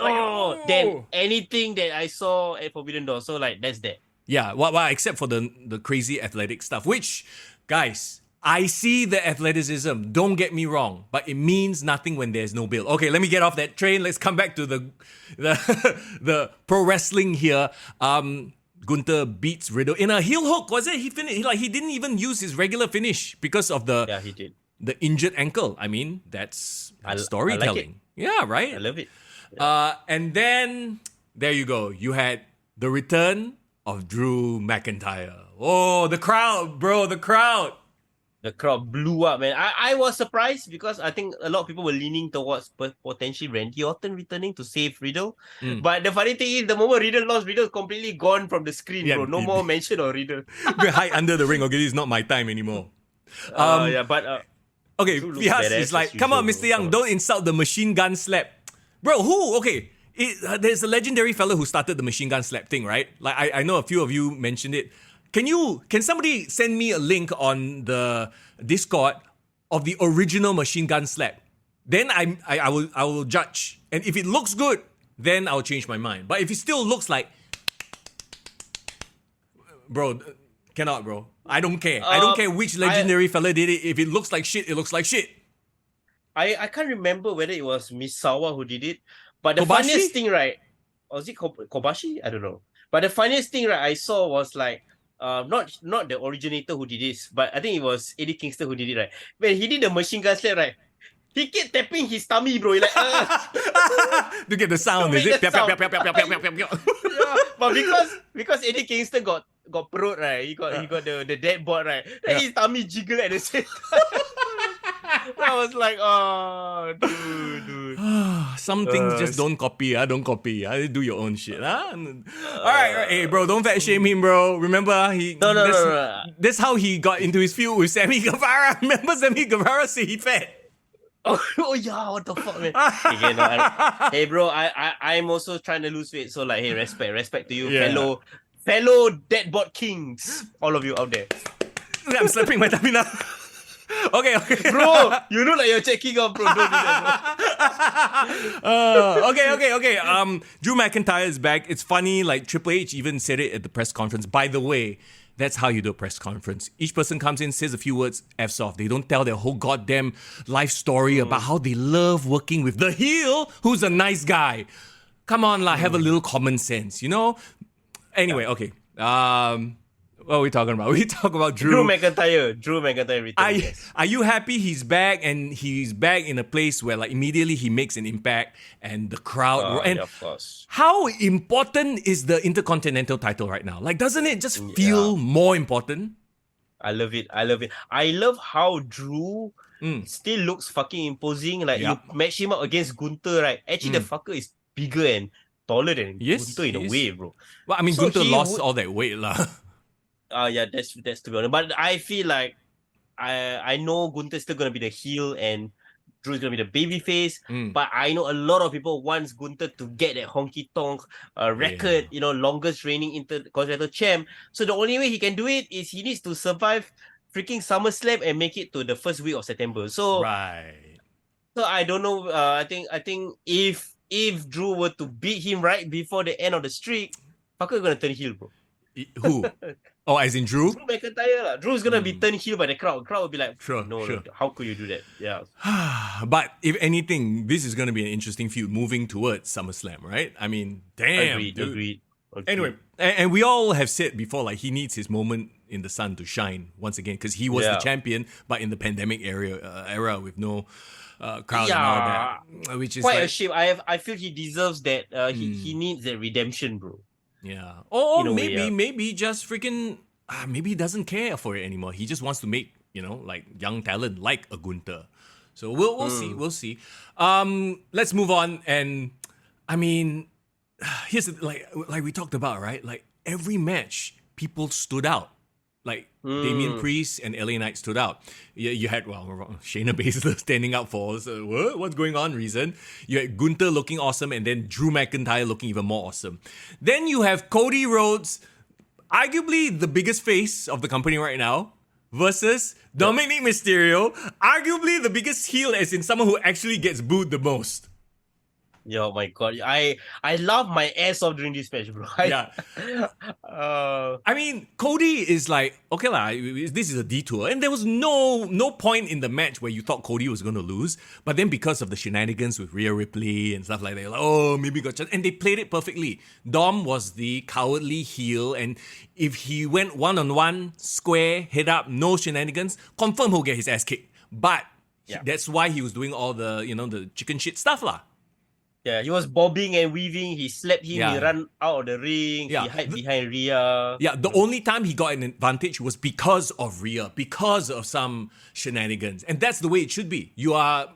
than anything that I saw at Forbidden Door. So like that's that. Yeah, well, except for the crazy athletic stuff, which, guys, I see the athleticism. Don't get me wrong, but it means nothing when there's no build. Okay, let me get off that train. Let's come back to the the pro wrestling here. Gunther beats Riddle in a heel hook. Was it? He didn't even use his regular finish because of he did. The injured ankle. I mean, that's storytelling. I like right? I love it. And then there you go. You had the return of Drew McIntyre. Oh, the crowd, bro, the crowd. The crowd blew up, man. I was surprised because I think a lot of people were leaning towards potentially Randy Orton returning to save Riddle. But the funny thing is, the moment Riddle lost, Riddle completely gone from the screen, bro. No more mention of Riddle. Hide under the ring. Okay, this is not my time anymore. Okay, Fias is like, come on, Mr. Young, don't insult the machine gun slap. Bro, who? Okay, there's a legendary fellow who started the machine gun slap thing, right? Like, I know a few of you mentioned it. Can somebody send me a link on the Discord of the original machine gun slap? Then I will judge. And if it looks good, then I'll change my mind. But if it still looks like, bro, cannot, bro. I don't care. I don't care which legendary fella did it. If it looks like shit, it looks like shit. I can't remember whether it was Misawa who did it. But the Kobashi? funniest thing, right? Was it Kobashi? I don't know. But the funniest thing, right, I saw was like, not the originator who did this, but I think it was Eddie Kingston who did it, right? When he did the machine gun slap, right? He kept tapping his tummy, bro. Like, to get the sound, is it? Yeah, but because Eddie Kingston got perut, right? He got the dead board, right? Then his tummy jiggle at the same time. I was like, oh, dude. Some things just don't copy. Don't copy. Do your own shit. All right. Hey, bro, don't fat shame him, bro. Remember, No. That's how he got into his feud with Sammy Guevara. Remember, Sammy Guevara said he fat. Oh yeah, what the fuck, man? Hey, bro, I'm also trying to lose weight, so like, hey, respect to you, fellow deadboard kings, all of you out there. I'm slapping my tummy now. Okay. Bro, you look like you're checking out, bro. Don't do that, bro. Okay. Drew McIntyre is back. It's funny, like Triple H even said it at the press conference. By the way, that's how you do a press conference. Each person comes in, says a few words, F's off. They don't tell their whole goddamn life story about how they love working with the heel, who's a nice guy. Come on, have a little common sense, you know? Anyway, okay. What are we talking about? We talk about Drew McIntyre return. Are you happy he's back, and he's back in a place where like immediately he makes an impact and the crowd and of course. How important is the Intercontinental title right now? Like, doesn't it just feel more important? I love it. I love how Drew still looks fucking imposing. Like you match him up against Gunther, right? Actually, the fucker is bigger and taller than Gunther in a way, bro. Well, I mean, so Gunther lost all that weight, lah. Yeah, that's to be honest. But I feel like I know Gunther's still gonna be the heel and Drew's gonna be the baby face. But I know a lot of people wants Gunther to get that honky tonk record, longest reigning Intercontinental champ. So the only way he can do it is he needs to survive freaking SummerSlam and make it to the first week of September. So So I don't know. I think if Drew were to beat him right before the end of the streak, fucker gonna turn heel, bro. Who? Oh, as in Drew? Drew McIntyre. Drew's gonna be turned heel by the crowd. The crowd will be like, no, how could you do that? Yeah. But if anything, this is gonna be an interesting feud moving towards SummerSlam, right? I mean, damn. Agreed. Anyway, and we all have said before, like, he needs his moment in the sun to shine once again, because he was the champion, but in the pandemic era with no crowd and all that, which is quite a shame. I feel he deserves that. He needs that redemption, bro. Yeah. Or maybe just freaking maybe he doesn't care for it anymore. He just wants to make, like young talent like a Gunther. So we'll see. We'll see. Let's move on. And I mean, here's like we talked about, right? Like every match, people stood out. Like Damian Priest and LA Knight stood out. You had Shayna Baszler standing up for what's going on reason. You had Gunther looking awesome, and then Drew McIntyre looking even more awesome. Then you have Cody Rhodes, arguably the biggest face of the company right now, versus Dominic Mysterio, arguably the biggest heel, as in someone who actually gets booed the most. Yo, my God. I laughed my ass off during this match, bro. I mean, Cody is like, okay this is a detour. And there was no point in the match where you thought Cody was going to lose. But then because of the shenanigans with Rhea Ripley and stuff like that, like, maybe got chance. And they played it perfectly. Dom was the cowardly heel. And if he went one-on-one, square, head up, no shenanigans, confirm he'll get his ass kicked. But that's why he was doing all the, the chicken shit stuff lah. Yeah, he was bobbing and weaving. He slapped him. He ran out of the ring. He hid behind Rhea. Yeah, the only time he got an advantage was because of Rhea, because of some shenanigans. And that's the way it should be. You are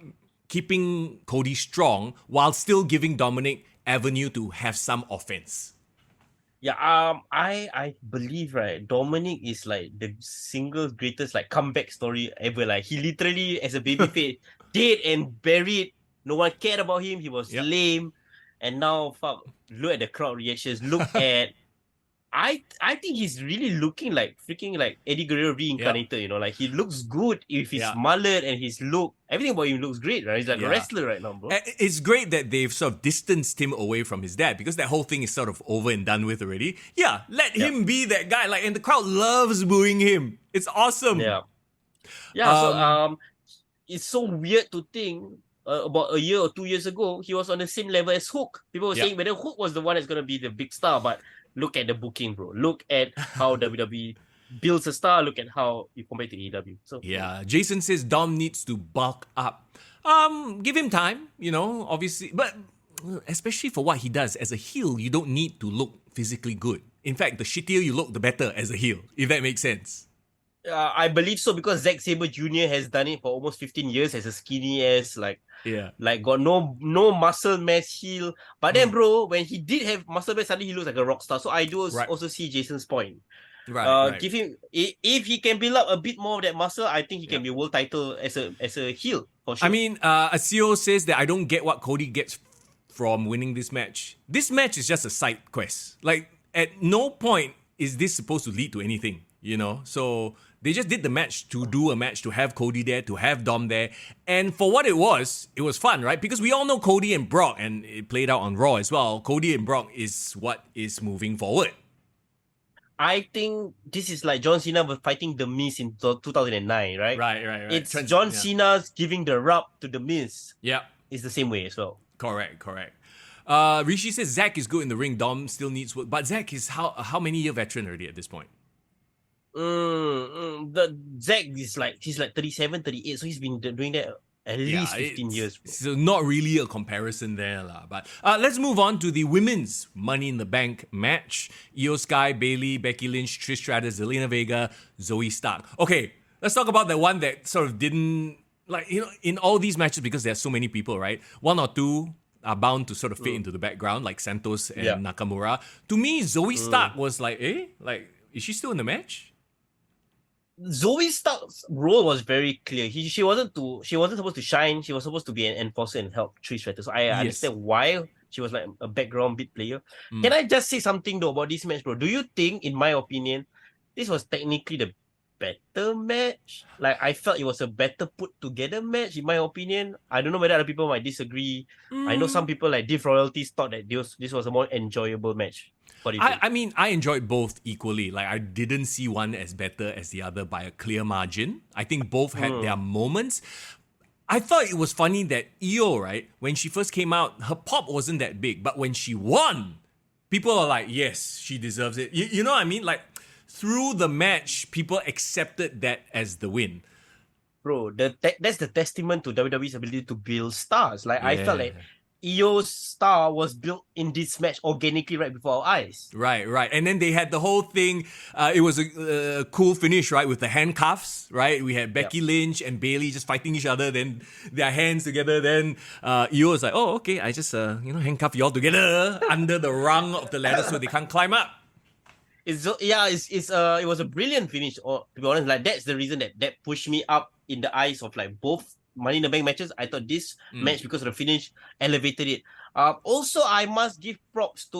keeping Cody strong while still giving Dominic avenue to have some offense. Yeah, I believe, right, Dominic is like the single greatest like comeback story ever. Like he literally, as a babyface, dead and buried. No one cared about him. He was lame. And now, look at the crowd reactions. Look at... I think he's really looking like freaking like Eddie Guerrero reincarnated, Like he looks good with his mullet and his look. Everything about him looks great, right? He's like a wrestler right now, bro. It's great that they've sort of distanced him away from his dad because that whole thing is sort of over and done with already. Yeah, let him be that guy. Like, and the crowd loves booing him. It's awesome. Yeah. So it's so weird to think... about a year or 2 years ago, he was on the same level as Hook. People were saying whether Hook was the one that's going to be the big star, but look at the booking, bro. Look at how WWE builds a star. Look at how you compare to AEW. So Jason says Dom needs to bulk up. Give him time, obviously. But especially for what he does as a heel, you don't need to look physically good. In fact, the shittier you look, the better as a heel, if that makes sense. I believe so because Zack Sabre Jr. has done it for almost 15 years as a skinny ass, like got no muscle mass heel. But then, bro, when he did have muscle mass, suddenly he looks like a rock star. So I do also see Jason's point. Give him if he can build up a bit more of that muscle, I think he can be world title as a heel for sure. I mean, Asio says that I don't get what Cody gets from winning this match. This match is just a side quest. Like at no point is this supposed to lead to anything, So they just did the match to do a match, to have Cody there, to have Dom there. And for what it was fun, right? Because we all know Cody and Brock, and it played out on Raw as well. Cody and Brock is what is moving forward. I think this is like John Cena was fighting The Miz in 2009, right? Right. It's John Cena's giving the rub to The Miz. Yeah. It's the same way as well. Correct. Rishi says Zack is good in the ring. Dom still needs work. But Zack is how many year veteran already at this point? The Zack is like he's like 37, 38, so he's been doing that at least 15 years. Bro. So not really a comparison there, lah. But let's move on to the women's Money in the Bank match. Io Sky, Bayley, Becky Lynch, Trish Stratus, Zelina Vega, Zoe Stark. Okay, let's talk about the one that sort of didn't in all these matches because there's so many people, right? One or two are bound to sort of fade into the background, like Santos and Nakamura. To me, Zoe Stark was like, is she still in the match? Zoe Stark's role was very clear. She wasn't supposed to shine. She was supposed to be an enforcer and help Trish Stratus. So I understand why she was like a background beat player. Can I just say something though about this match, bro? Do you think, in my opinion, this was technically the better match? Like I felt it was a better put together match, in my opinion. I don't know whether other people might disagree. I know some people like Div Royalties thought that this was a more enjoyable match. I mean, I enjoyed both equally. Like, I didn't see one as better as the other by a clear margin. I think both had their moments. I thought it was funny that Io, right, when she first came out, her pop wasn't that big. But when she won, people are like, yes, she deserves it. You know what I mean? Like, through the match, people accepted that as the win. Bro, that's the testament to WWE's ability to build stars. Like, I felt like Io's star was built in this match organically right before our eyes. Right. And then they had the whole thing. It was a cool finish, right, with the handcuffs, right? We had Becky Lynch and Bayley just fighting each other, then their hands together. Then Io was like, oh, okay, I just, handcuff you all together under the rung of the ladder so they can't climb up. It was a brilliant finish. Or to be honest, like that's the reason that pushed me up in the eyes of like both Money in the Bank matches. I thought this match, because of the finish, elevated it. Also, I must give props to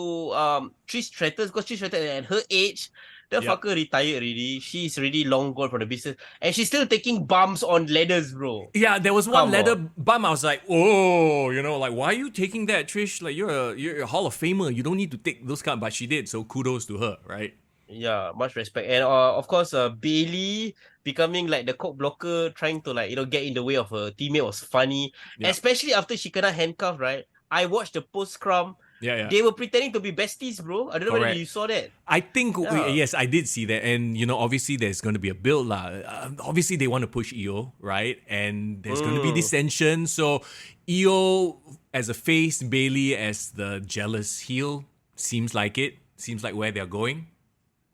Trish Stratus, because Trish Stratus at her age, the fucker retired already. She's already long gone from the business, and she's still taking bumps on ladders, bro. Yeah, there was one ladder bump. I was like, oh, like, why are you taking that, Trish? Like, you're a Hall of Famer. You don't need to take those kind. But she did, so kudos to her, right? Yeah, much respect. And of course, Bailey becoming like the cock blocker, trying to like, get in the way of her teammate was funny. Yeah. Especially after she kena handcuffed, right? I watched the post-scrum. Yeah. They were pretending to be besties, bro. I don't know whether you saw that. I think, yes, I did see that. And, obviously there's going to be a build. Obviously they want to push Io, right? And there's going to be dissension. So Io as a face, Bailey as the jealous heel, seems like where they're going.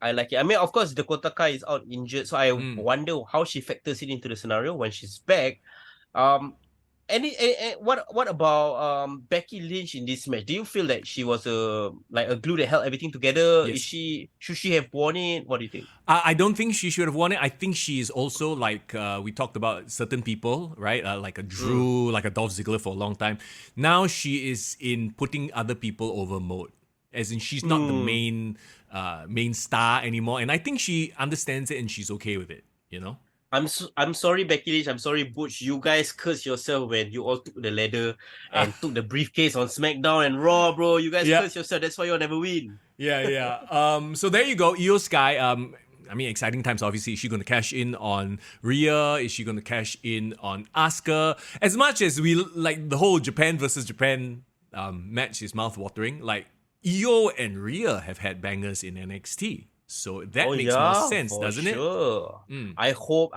I like it. I mean, of course, Dakota Kai is out injured, so I wonder how she factors it into the scenario when she's back. What about Becky Lynch in this match? Do you feel that she was a glue that held everything together? Yes. Should she have won it? What do you think? I don't think she should have won it. I think she is also like we talked about certain people, right? Like a Drew, like a Dolph Ziggler for a long time. Now she is in putting other people over mode, as in she's not the main star anymore, and I think she understands it and she's okay with it. I'm sorry, Becky Lynch. I'm sorry, Butch. You guys cursed yourself when you all took the ladder and took the briefcase on SmackDown and Raw, bro. You guys cursed yourself. That's why you'll never win. Yeah. So there you go, Io Sky. I mean, exciting times. Obviously, is she going to cash in on Rhea? Is she going to cash in on Asuka? As much as we like the whole Japan versus Japan match is mouth-watering, like Io and Rhea have had bangers in NXT. So that makes more sense, doesn't it? I hope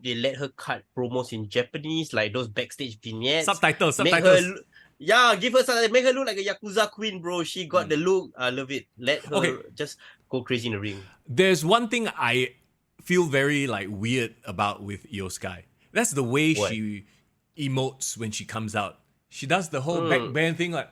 they let her cut promos in Japanese, like those backstage vignettes. Subtitles. Give her something. Make her look like a Yakuza queen, bro. She got the look. I love it. Let her just go crazy in the ring. There's one thing I feel very weird about with Io Sky. That's the way she emotes when she comes out. She does the whole back bend thing, like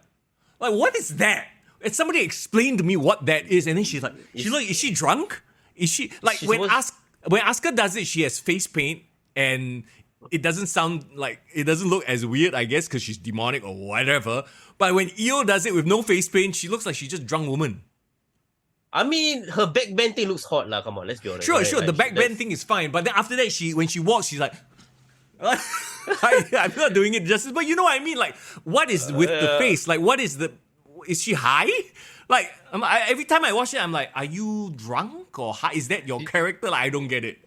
what is that? And somebody explained to me what that is, and then she's like, is she drunk? Is she when Asuka does it, she has face paint, and it doesn't look as weird, I guess, because she's demonic or whatever. But when Io does it with no face paint, she looks like she's just drunk woman. I mean, her back bend thing looks hot, lah. Come on, let's be honest. Sure. The back bend thing is fine, but then after that, when she walks, she's like, I'm not doing it justice, but you know what I mean. Like, what is with the face? Like, what is the? Is she high? Like, every time I watch it, I'm like, are you drunk or high? Is that your character? Like, I don't get it.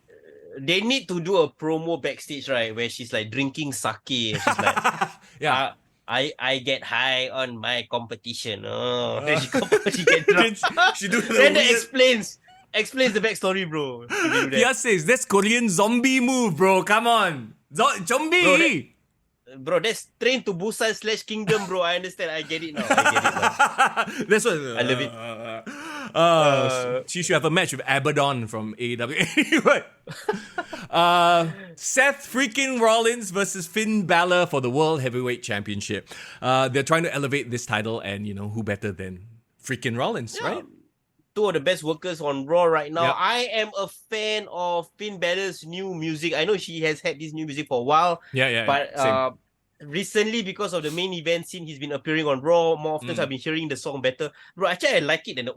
They need to do a promo backstage, right, where she's like drinking sake. And she's like, I get high on my competition. Then she get drunk. she do then that explains the backstory, bro. Pia says, that's Korean zombie move, bro. Come on. Zombie! Bro, that's Train to Busan / Kingdom, bro. I understand. I get it now. That's what I love it. She should have a match with Abaddon from AEW. Anyway, Seth freaking Rollins versus Finn Balor for the World Heavyweight Championship. They're trying to elevate this title, and who better than freaking Rollins, right? Two of the best workers on Raw right now. Yep. I am a fan of Finn Balor's new music. I know she has had this new music for a while. But recently, because of the main event scene, he's been appearing on Raw more often. So I've been hearing the song better. Bro, actually, I like it than the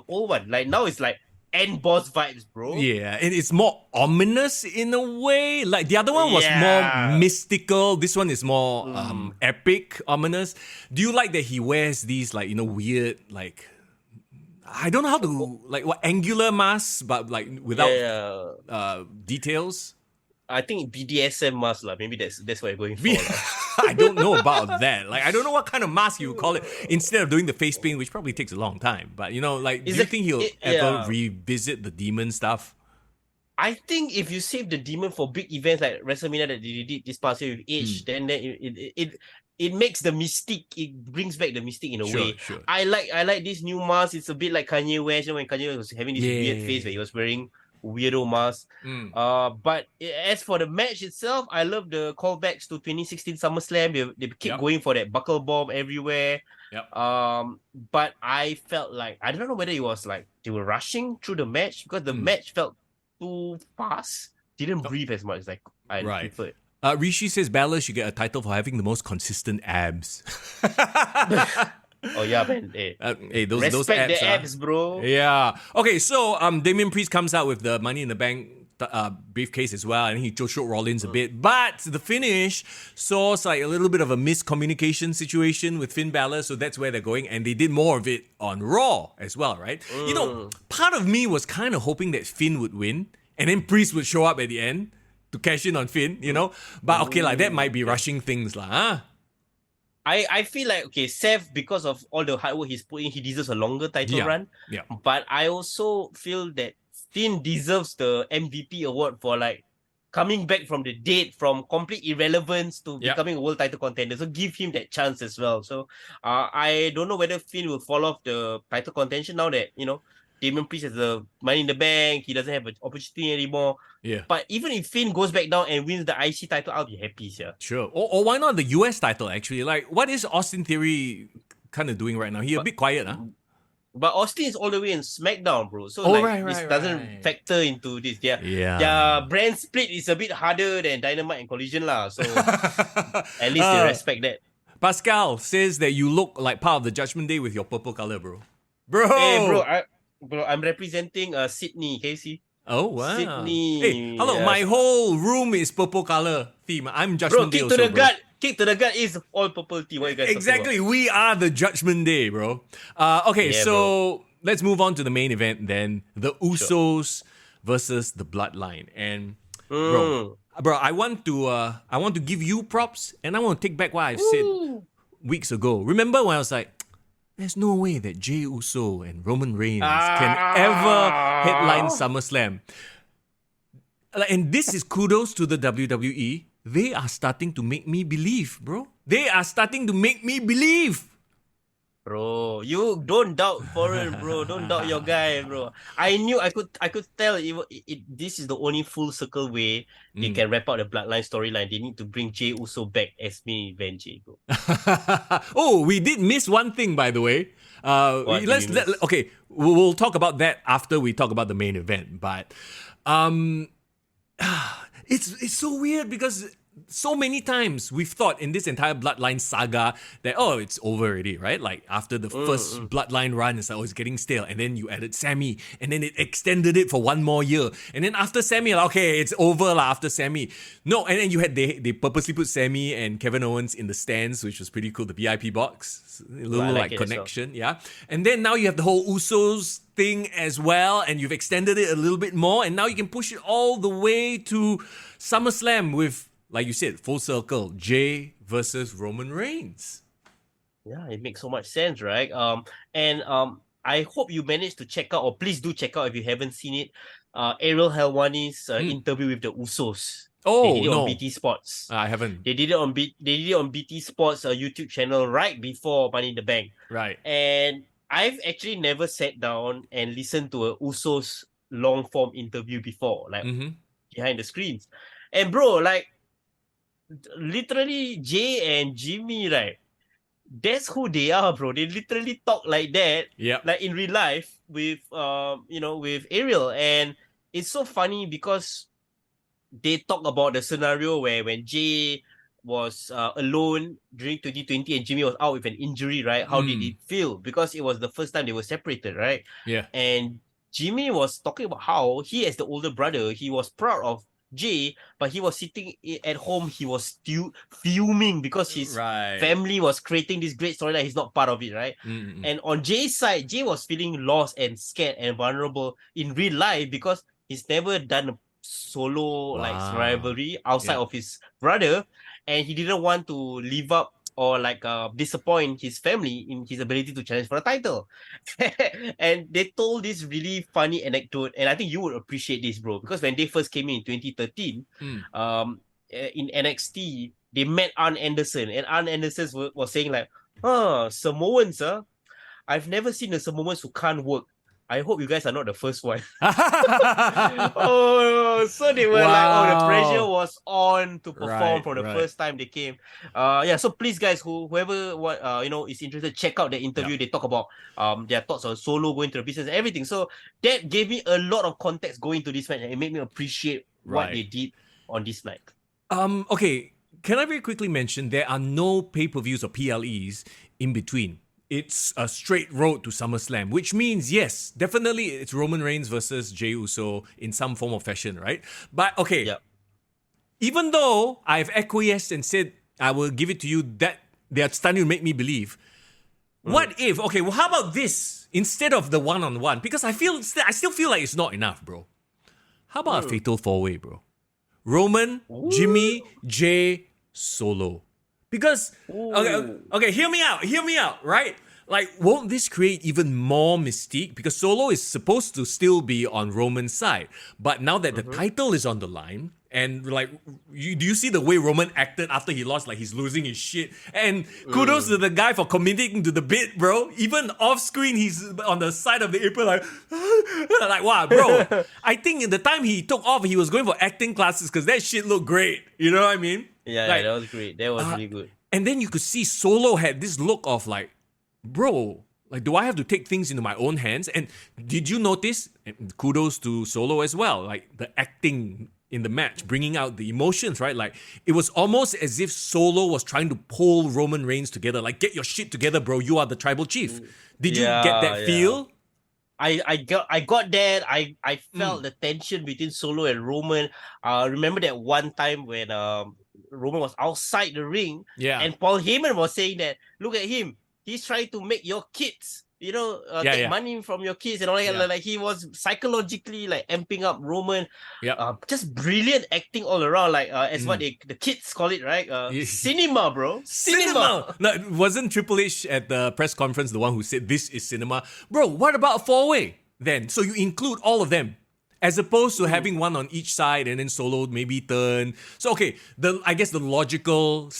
old one. Like, now it's like end boss vibes, bro. Yeah, and it's more ominous in a way. Like, the other one was more mystical. This one is more epic, ominous. Do you like that he wears these, weird, I don't know how to angular masks, but without details. I think BDSM mask lah. Maybe that's what you're going for. I don't know about that. I don't know what kind of mask you would call it instead of doing the face paint, which probably takes a long time. But do you think he'll ever revisit the demon stuff? I think if you save the demon for big events like WrestleMania that they did this past year with Edge, then it makes the mystique. It brings back the mystique in a way. Sure. I like this new mask. It's a bit like Kanye West. When Kanye West was having this weird face where he was wearing weirdo mask. But as for the match itself, I love the callbacks to 2016 SummerSlam. They keep going for that buckle bomb everywhere. But I felt like I don't know whether it was like they were rushing through the match because the match felt too fast. Didn't breathe as much as I preferred. Rishi says Balor should get a title for having the most consistent abs. Oh yeah, man. Hey, those abs, the abs, bro. Yeah. Okay, so Damian Priest comes out with the Money in the Bank briefcase as well, and he showed Rollins a bit. But the finish saw like a little bit of a miscommunication situation with Finn Balor, so that's where they're going, and they did more of it on Raw as well, right? You know, part of me was kind of hoping that Finn would win, and then Priest would show up at the end to cash in on Finn, you know? But okay, like that might be rushing things, huh? I feel like, okay, Seth, because of all the hard work he's put in, he deserves a longer title run. Yeah. But I also feel that Finn deserves the MVP award for like coming back from the dead, from complete irrelevance to becoming a world title contender. So give him that chance as well. So I don't know whether Finn will fall off the title contention now that, you know, Damian Priest has the Money in the Bank. He doesn't have an opportunity anymore. Yeah. But even if Finn goes back down and wins the IC title, I'll be happy, yeah. Sure. Or why not the US title, actually? Like, what is Austin Theory kind of doing right now? He's a bit quiet, huh? But Austin is all the way in SmackDown, bro. So this doesn't factor into this. Their brand split is a bit harder than Dynamite and Collision lah. So at least they respect that. Pascal says that you look like part of the Judgment Day with your purple color, bro. Hey, bro, I'm representing Sydney. Can you see? Oh, wow. Sydney. Hey, hello, my whole room is purple color theme. I'm Judgment Day also, bro. Kick to the gut is all purple team. What you guys exactly. We are the Judgment Day, bro. Okay, so let's move on to the main event then. The Usos versus the Bloodline. And bro, I want to give you props, and I want to take back what I said weeks ago. Remember when I was like, there's no way that Jey Uso and Roman Reigns can ever headline SummerSlam. And this is kudos to the WWE. They are starting to make me believe, bro. They are starting to make me believe. Bro, you don't doubt Foreign, bro. Don't doubt your guy, bro. I knew I could tell this is the only full circle way they can wrap up the Bloodline storyline. They need to bring Jey Uso back as main event, Jey, bro. Oh, we did miss one thing, by the way. Okay, we'll talk about that after we talk about the main event. But it's so weird because so many times we've thought in this entire Bloodline saga that, it's over already, right? Like after the first Bloodline run, it's like, it's getting stale. And then you added Sammy, and then it extended it for one more year. And then after Sammy, like, okay, it's over after Sammy. No, and then you had, they purposely put Sammy and Kevin Owens in the stands, which was pretty cool, the VIP box. A little like connection, well. Yeah. And then now you have the whole Usos thing as well, and you've extended it a little bit more, and now you can push it all the way to SummerSlam with, like you said, full circle, Jey versus Roman Reigns. Yeah, it makes so much sense, right? I hope you managed to check out, or please do check out if you haven't seen it, Ariel Helwani's interview with the Usos. Oh, they did it on BT Sports. I haven't. They did it on BT Sports YouTube channel right before Money in the Bank. Right. And I've actually never sat down and listened to a Usos long form interview before, like behind the screens. And bro, like literally Jey and Jimmy, right? That's who they are, bro. They literally talk like that, like in real life with with Ariel. And it's so funny because they talk about the scenario where when Jey was alone during 2020 and Jimmy was out with an injury, right? How did it feel? Because it was the first time they were separated, right? Yeah. And Jimmy was talking about how he, as the older brother, he was proud of Jey, but he was sitting at home, he was still fuming because his family was creating this great story that he's not part of it, right? And on Jey's side, Jey was feeling lost and scared and vulnerable in real life because he's never done a solo rivalry outside of his brother, and he didn't want to live up or disappoint his family in his ability to challenge for a title. And they told this really funny anecdote, and I think you would appreciate this, bro, because when they first came in 2013, in NXT, they met Arn Anderson, and Arn Anderson was saying like, Samoans, I've never seen a Samoans who can't work. I hope you guys are not the first one. So they were like, the pressure was on to perform from the first time they came. So please, guys, whoever is interested, check out the interview. They talk about their thoughts on Solo going to the business and everything. So that gave me a lot of context going to this match, and it made me appreciate what they did on this night. Okay, can I very quickly mention there are no pay-per-views or PLEs in between. It's a straight road to SummerSlam, which means, yes, definitely it's Roman Reigns versus Jey Uso in some form or fashion, right? But, okay, even though I've acquiesced and said I will give it to you, that they are starting to make me believe, what if, okay, well, how about this instead of the one-on-one? Because I still feel like it's not enough, bro. How about a fatal four-way, bro? Roman, Jimmy, Jey, Solo. Because, okay, hear me out, right? Like, won't this create even more mystique? Because Solo is supposed to still be on Roman's side. But now that the title is on the line, and like, do you see the way Roman acted after he lost? Like, he's losing his shit. And kudos to the guy for committing to the bit, bro. Even off screen, he's on the side of the apron, like, like, wow, bro. I think in the time he took off, he was going for acting classes because that shit looked great. You know what I mean? Yeah, like, that was great. That was really good. And then you could see Solo had this look of like, bro, like, do I have to take things into my own hands? And did you notice, and kudos to Solo as well, like the acting in the match, bringing out the emotions, right? Like, it was almost as if Solo was trying to pull Roman Reigns together. Like, get your shit together, bro. You are the tribal chief. Did you get that feel? I got that. I felt the tension between Solo and Roman. Remember that one time when Roman was outside the ring, and Paul Heyman was saying that, look at him, he's trying to make your kids, take money from your kids and all that. Like, he was psychologically like amping up Roman. Just brilliant acting all around. Like, as what the kids call it, right? Cinema, bro. Cinema. No, it wasn't Triple H at the press conference the one who said this is cinema, bro. What about four-way then? So you include all of them, as opposed to having one on each side and then Solo maybe turn. So, okay, I guess the logical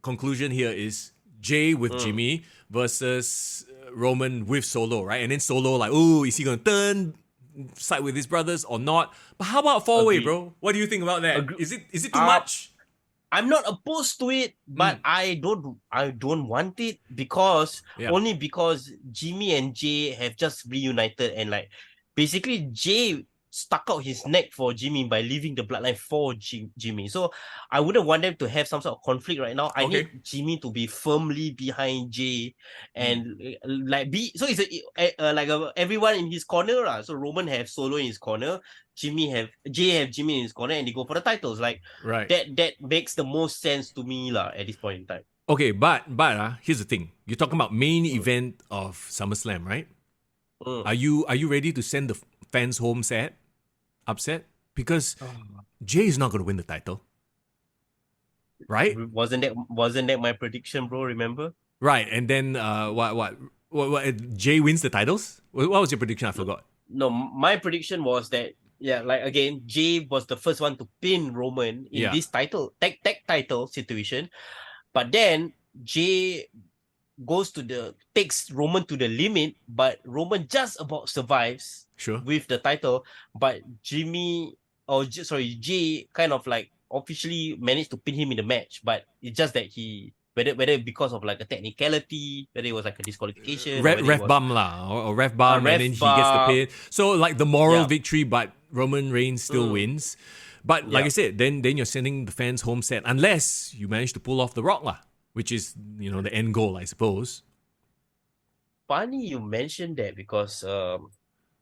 conclusion here is Jey with Jimmy versus Roman with Solo, right? And then Solo like, is he going to turn side with his brothers or not? But how about four-way, bro? What do you think about that? Is it too much? I'm not opposed to it, but I don't want it because only because Jimmy and Jey have just reunited, and like, basically Jey stuck out his neck for Jimmy by leaving the bloodline for Jimmy. So I wouldn't want them to have some sort of conflict right now. I need Jimmy to be firmly behind Jey and everyone in his corner. So Roman have Solo in his corner, Jey have Jimmy in his corner, and they go for the titles. Like, that makes the most sense to me at this point in time. Okay, but here's the thing. You're talking about main event of SummerSlam, right? Are you ready to send the fans home upset? Because Jey is not going to win the title, right? Wasn't that my prediction, bro? Remember? Right, and then what? Jey wins the titles. What was your prediction? I forgot. No, my prediction was that again, Jey was the first one to pin Roman in this tag title situation, but then Jey takes Roman to the limit, but Roman just about survives with the title, but Jey kind of like officially managed to pin him in the match, but it's just that he whether because of like a technicality, whether it was like a disqualification, ref bump or ref bump, and then he gets the pin. So like the moral victory, but Roman Reigns still wins. But like I said, then you're sending the fans home sad, unless you manage to pull off the Rock which is, the end goal, I suppose. Funny you mentioned that because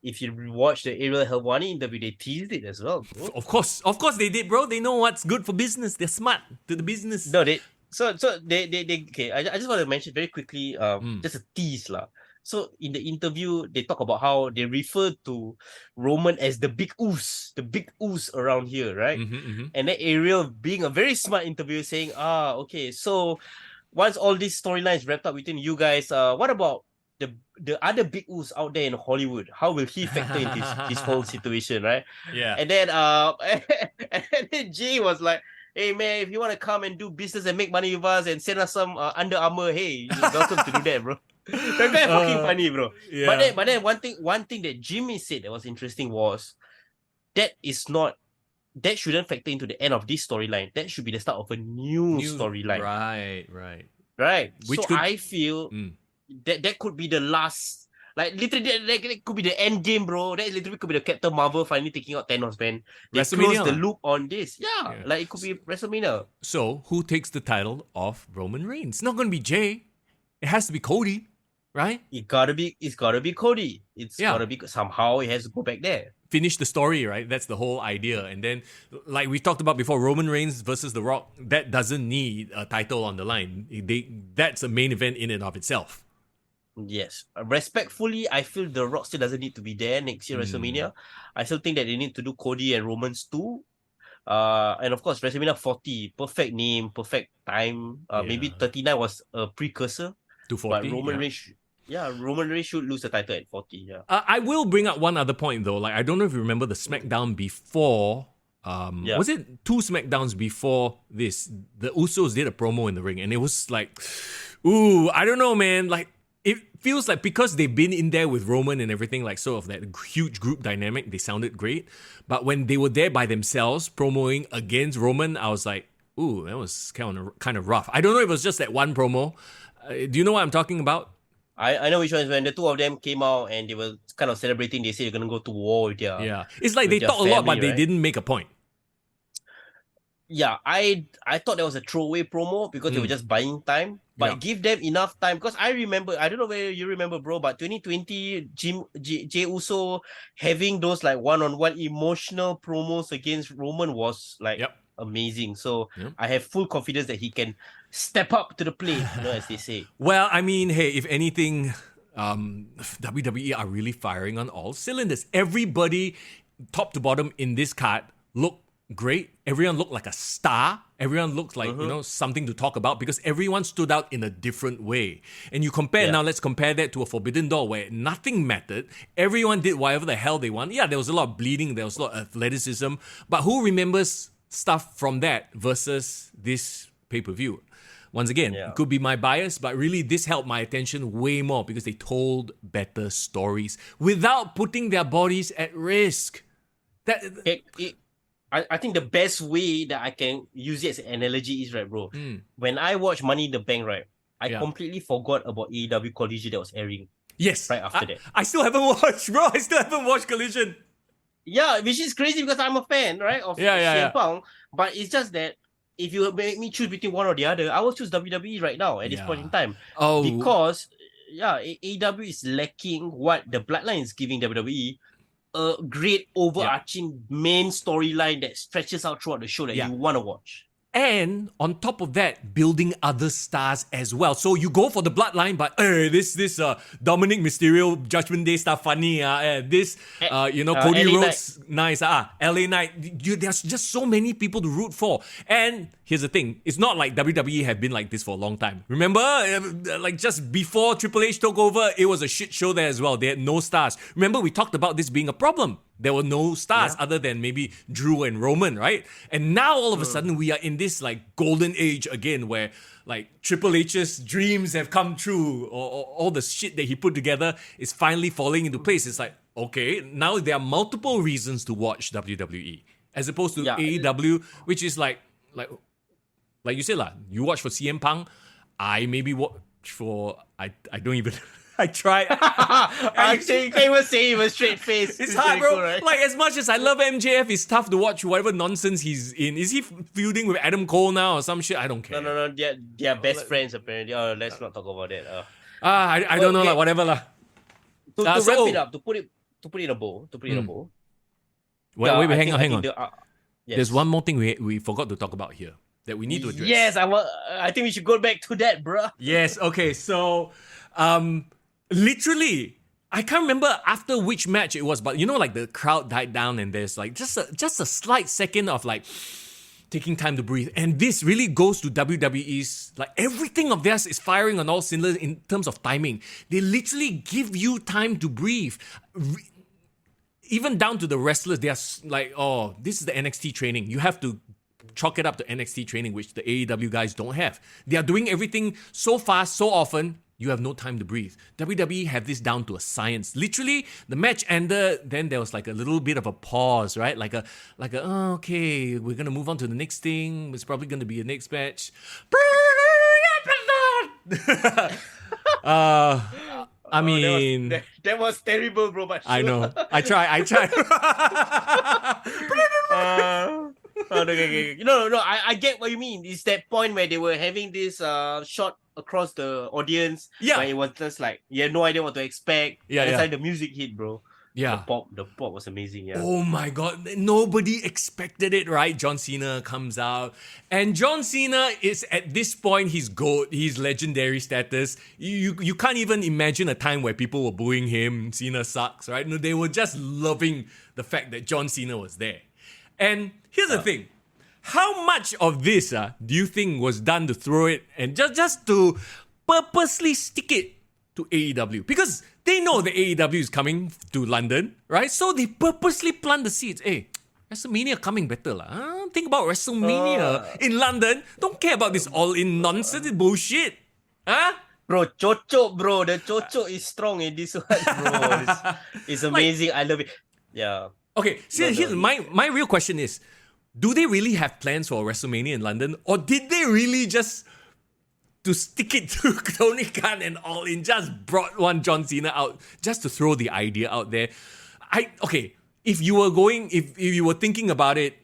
if you watch the Ariel Helwani interview, they teased it as well, bro. Of course they did, bro. They know what's good for business. They're smart to the business. No, they okay. I just want to mention very quickly, just a tease lah. So in the interview, they talk about how they refer to Roman as the big oos around here, right? And then Ariel, being a very smart interviewer, saying, okay, so once all these storylines wrapped up between you guys, what about the other big oos out there in Hollywood? How will he factor into this whole situation, right? Yeah. And then and then Jey was like, hey man, if you want to come and do business and make money with us and send us some Under Armour, hey, you're welcome to do that, bro. That guy fucking funny, bro. Yeah. But then one thing that Jimmy said that was interesting was that shouldn't factor into the end of this storyline. That should be the start of a new storyline. Right. Which I feel that could be the last. Like literally, that could be the end game, bro. That literally could be the Captain Marvel finally taking out Thanos, man. They close the loop on this. Yeah, like it could be WrestleMania. So who takes the title of Roman Reigns? It's not going to be Jay. It has to be Cody, right? It's gotta be Cody. It's gotta be somehow it has to go back there. Finish the story, right? That's the whole idea. And then, like we talked about before, Roman Reigns versus The Rock, that doesn't need a title on the line. That's a main event in and of itself. Yes. Respectfully, I feel The Rock still doesn't need to be there next year WrestleMania. I still think that they need to do Cody and Romans too. And of course, WrestleMania 40, perfect name, perfect time. Maybe 39 was a precursor to 40. But Roman Reigns should lose the title at 40. Yeah. I will bring up one other point though. Like I don't know if you remember the SmackDown before. Was it 2 SmackDowns before this? The Usos did a promo in the ring, and it was like, ooh, I don't know, man. Like it feels like because they've been in there with Roman and everything, like sort of that huge group dynamic, they sounded great. But when they were there by themselves promoing against Roman, I was like, ooh, that was kind of rough. I don't know if it was just that one promo. Do you know what I'm talking about? I know which one is when the two of them came out and they were kind of celebrating. They said they're going to go to war with their... Yeah. It's like they talk a lot, but they didn't make a point. Yeah, I thought that was a throwaway promo because they were just buying time. But give them enough time. Because I remember, I don't know whether you remember, bro, but 2020, Jey Uso having those like one-on-one emotional promos against Roman was like amazing. So I have full confidence that he can step up to the plate, as they say. Well, I mean, hey, if anything, WWE are really firing on all cylinders. Everybody, top to bottom in this card, looked great. Everyone looked like a star. Everyone looked like, something to talk about because everyone stood out in a different way. And you compare, now let's compare that to a Forbidden Door where nothing mattered. Everyone did whatever the hell they want. Yeah, there was a lot of bleeding. There was a lot of athleticism. But who remembers stuff from that versus this pay-per-view? Once again, it could be my bias, but really this held my attention way more because they told better stories without putting their bodies at risk. I think the best way that I can use it as an analogy is, right, bro, when I watch Money in the Bank, right, I completely forgot about AEW Collision that was airing. Yes. Right after that. I still haven't watched, bro. I still haven't watched Collision. Yeah, which is crazy because I'm a fan, right, of CM Punk. But it's just that if you make me choose between one or the other, I will choose WWE right now at this point in time. Because, AEW is lacking what the Bloodline is giving WWE, a great overarching main storyline that stretches out throughout the show that you want to watch. And on top of that, building other stars as well. So you go for the Bloodline, but this Dominic Mysterio Judgment Day stuff funny. Cody Rhodes nice. LA Knight. There's just so many people to root for. And here's the thing: it's not like WWE have been like this for a long time. Remember, like just before Triple H took over, it was a shit show there as well. They had no stars. Remember, we talked about this being a problem. There were no stars other than maybe Drew and Roman, right? And now all of a sudden we are in this like golden age again where like Triple H's dreams have come true or all the shit that he put together is finally falling into place. It's like, okay, now there are multiple reasons to watch WWE as opposed to AEW, which is like you said, you watch for CM Punk, I maybe watch for, I don't even... I tried. I can't even say it with a straight face. It's hard, bro. Cool, right? Like, as much as I love MJF, it's tough to watch whatever nonsense he's in. Is he feuding with Adam Cole now or some shit? I don't care. No. They're best friends, apparently. Let's not talk about that. I don't know, whatever. To wrap it up, to put it in a bow. Wait, hang on. Yes. There's one more thing we forgot to talk about here that we need to address. Yes, I think we should go back to that, bro. Yes, okay. So, literally, I can't remember after which match it was, but like the crowd died down and there's like just a slight second of like taking time to breathe. And this really goes to WWE's, like everything of theirs is firing on all cylinders in terms of timing. They literally give you time to breathe. Even down to the wrestlers, they are like, this is the NXT training. You have to chalk it up to NXT training, which the AEW guys don't have. They are doing everything so fast, so often. You have no time to breathe. WWE have this down to a science. Literally, the match ended, then there was like a little bit of a pause, right? Like a oh, okay, we're gonna move on to the next thing. It's probably gonna be a next match. I mean, that was terrible, bro. But sure. I know. I try. Okay. No. I get what you mean. It's that point where they were having this shot across the audience. Yeah. Where it was just like, you had no idea what to expect. Yeah. That's like the music hit, bro. Yeah. The pop was amazing. Yeah. Oh my God. Nobody expected it, right? John Cena comes out. And John Cena is at this point, he's GOAT. He's legendary status. You can't even imagine a time where people were booing him. Cena sucks, right? No, they were just loving the fact that John Cena was there. And here's the thing. How much of this do you think was done to throw it and just to purposely stick it to AEW? Because they know the AEW is coming to London, right? So they purposely plant the seeds. Hey, WrestleMania coming better lah. Think about WrestleMania in London. Don't care about this all-in nonsense, bullshit. Huh? Bro, chocho, bro. The chocho is strong in this one, bro. It's amazing. I love it. Yeah. Okay, so here's my real question is, do they really have plans for WrestleMania in London? Or did they really just to stick it to Tony Khan and All In, just brought one John Cena out just to throw the idea out there? If you were thinking about it,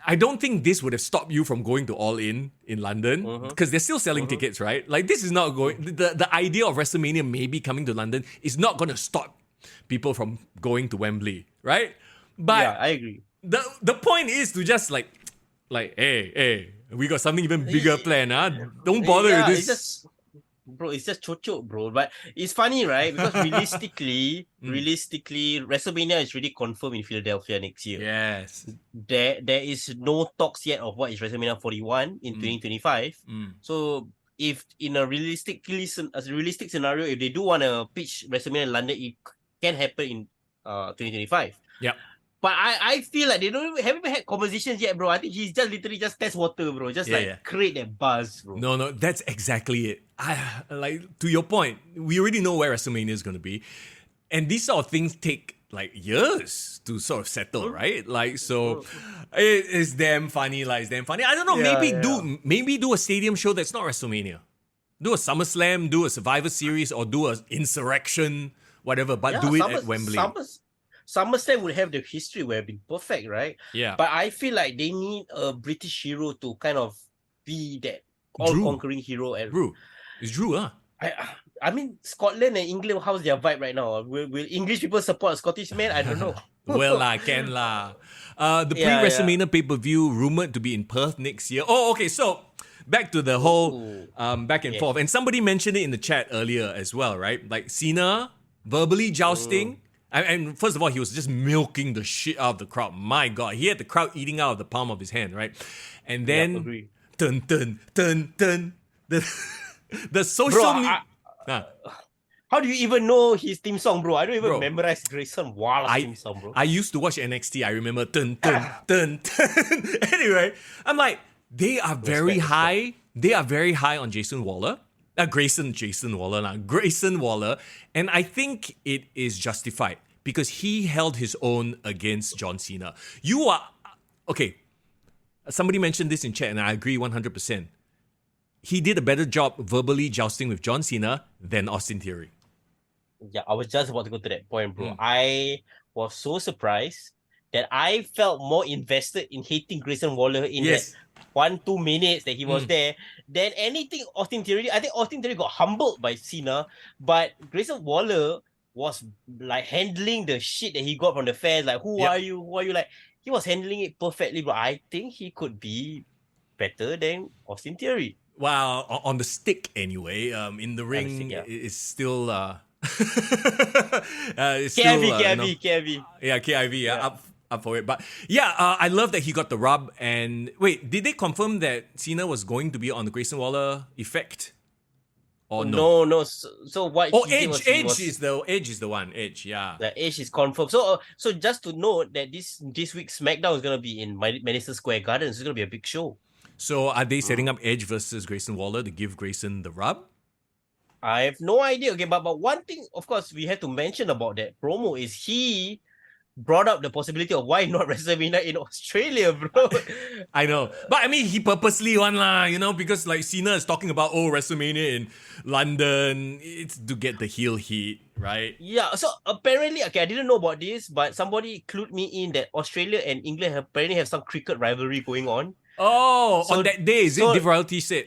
I don't think this would have stopped you from going to All In London because they're still selling tickets, right? Like this is not going. The idea of WrestleMania maybe coming to London is not going to stop people from going to Wembley, right? But yeah, I agree. The point is to just like, hey, we got something even bigger planned, huh? Don't bother with this. It's just chocho, bro. But it's funny, right? Because realistically, WrestleMania is really confirmed in Philadelphia next year. Yes. There is no talks yet of what is WrestleMania 41 in 2025. So if in a realistic scenario, if they do want to pitch WrestleMania in London, it can happen in 2025. Yeah. But I feel like they haven't even had conversations yet, bro. I think he's just literally just test water, bro. Just create that buzz, bro. No, that's exactly it. Like to your point, we already know where WrestleMania is going to be, and these sort of things take like years to sort of settle, right? Like so, it's damn funny. I don't know. Maybe do a stadium show that's not WrestleMania. Do a SummerSlam, do a Survivor Series, or do a Insurrection, whatever. But do it at Wembley. SummerSlam would have the history where it'd be perfect, right? Yeah. But I feel like they need a British hero to kind of be that all-conquering hero. And Drew. It's Drew, huh? I mean, Scotland and England, how's their vibe right now? Will English people support a Scottish man? I don't know. Well, can lah. The pre-WrestleMania pay-per-view rumored to be in Perth next year. Oh, okay. So back to the whole back and forth. And somebody mentioned it in the chat earlier as well, right? Like Cena verbally jousting. And first of all, he was just milking the shit out of the crowd. My God, he had the crowd eating out of the palm of his hand, right? And then, dun. The social media. How do you even know his theme song, bro? I don't even memorize Grayson Waller's theme song, bro. I used to watch NXT. I remember dun. Anyway, I'm like, they are very high. They are very high on Jason Waller. Grayson Waller. And I think it is justified because he held his own against John Cena. Somebody mentioned this in chat and I agree 100%. He did a better job verbally jousting with John Cena than Austin Theory. Yeah, I was just about to go to that point, bro. I was so surprised that I felt more invested in hating Grayson Waller in that 1-2 minutes that he was there than anything Austin Theory. I think Austin Theory got humbled by Cena, but Grayson Waller was like handling the shit that he got from the fans. Like, who are you? Like, he was handling it perfectly, but I think he could be better than Austin Theory. Well, on the stick anyway. In the ring, it's still... KIV. Yeah, KIV, up for it. But I love that he got the rub. And wait, did they confirm that Cena was going to be on the Grayson Waller effect? Or no? No. So what Oh, he did was Edge is the one. Edge, yeah. The Edge is confirmed. So just to note that this week's SmackDown is gonna be in Madison Square Garden. It's gonna be a big show. So are they setting up Edge versus Grayson Waller to give Grayson the rub? I have no idea. Okay, but one thing, of course, we have to mention about that promo is he brought up the possibility of why not WrestleMania in Australia, bro. I know. But I mean, he purposely won lah, because like Cena is talking about, WrestleMania in London. It's to get the heel heat, right? Yeah, so apparently, okay, I didn't know about this, but somebody clued me in that Australia and England apparently have some cricket rivalry going on. Oh, so, on that day, is it Div Royalty said?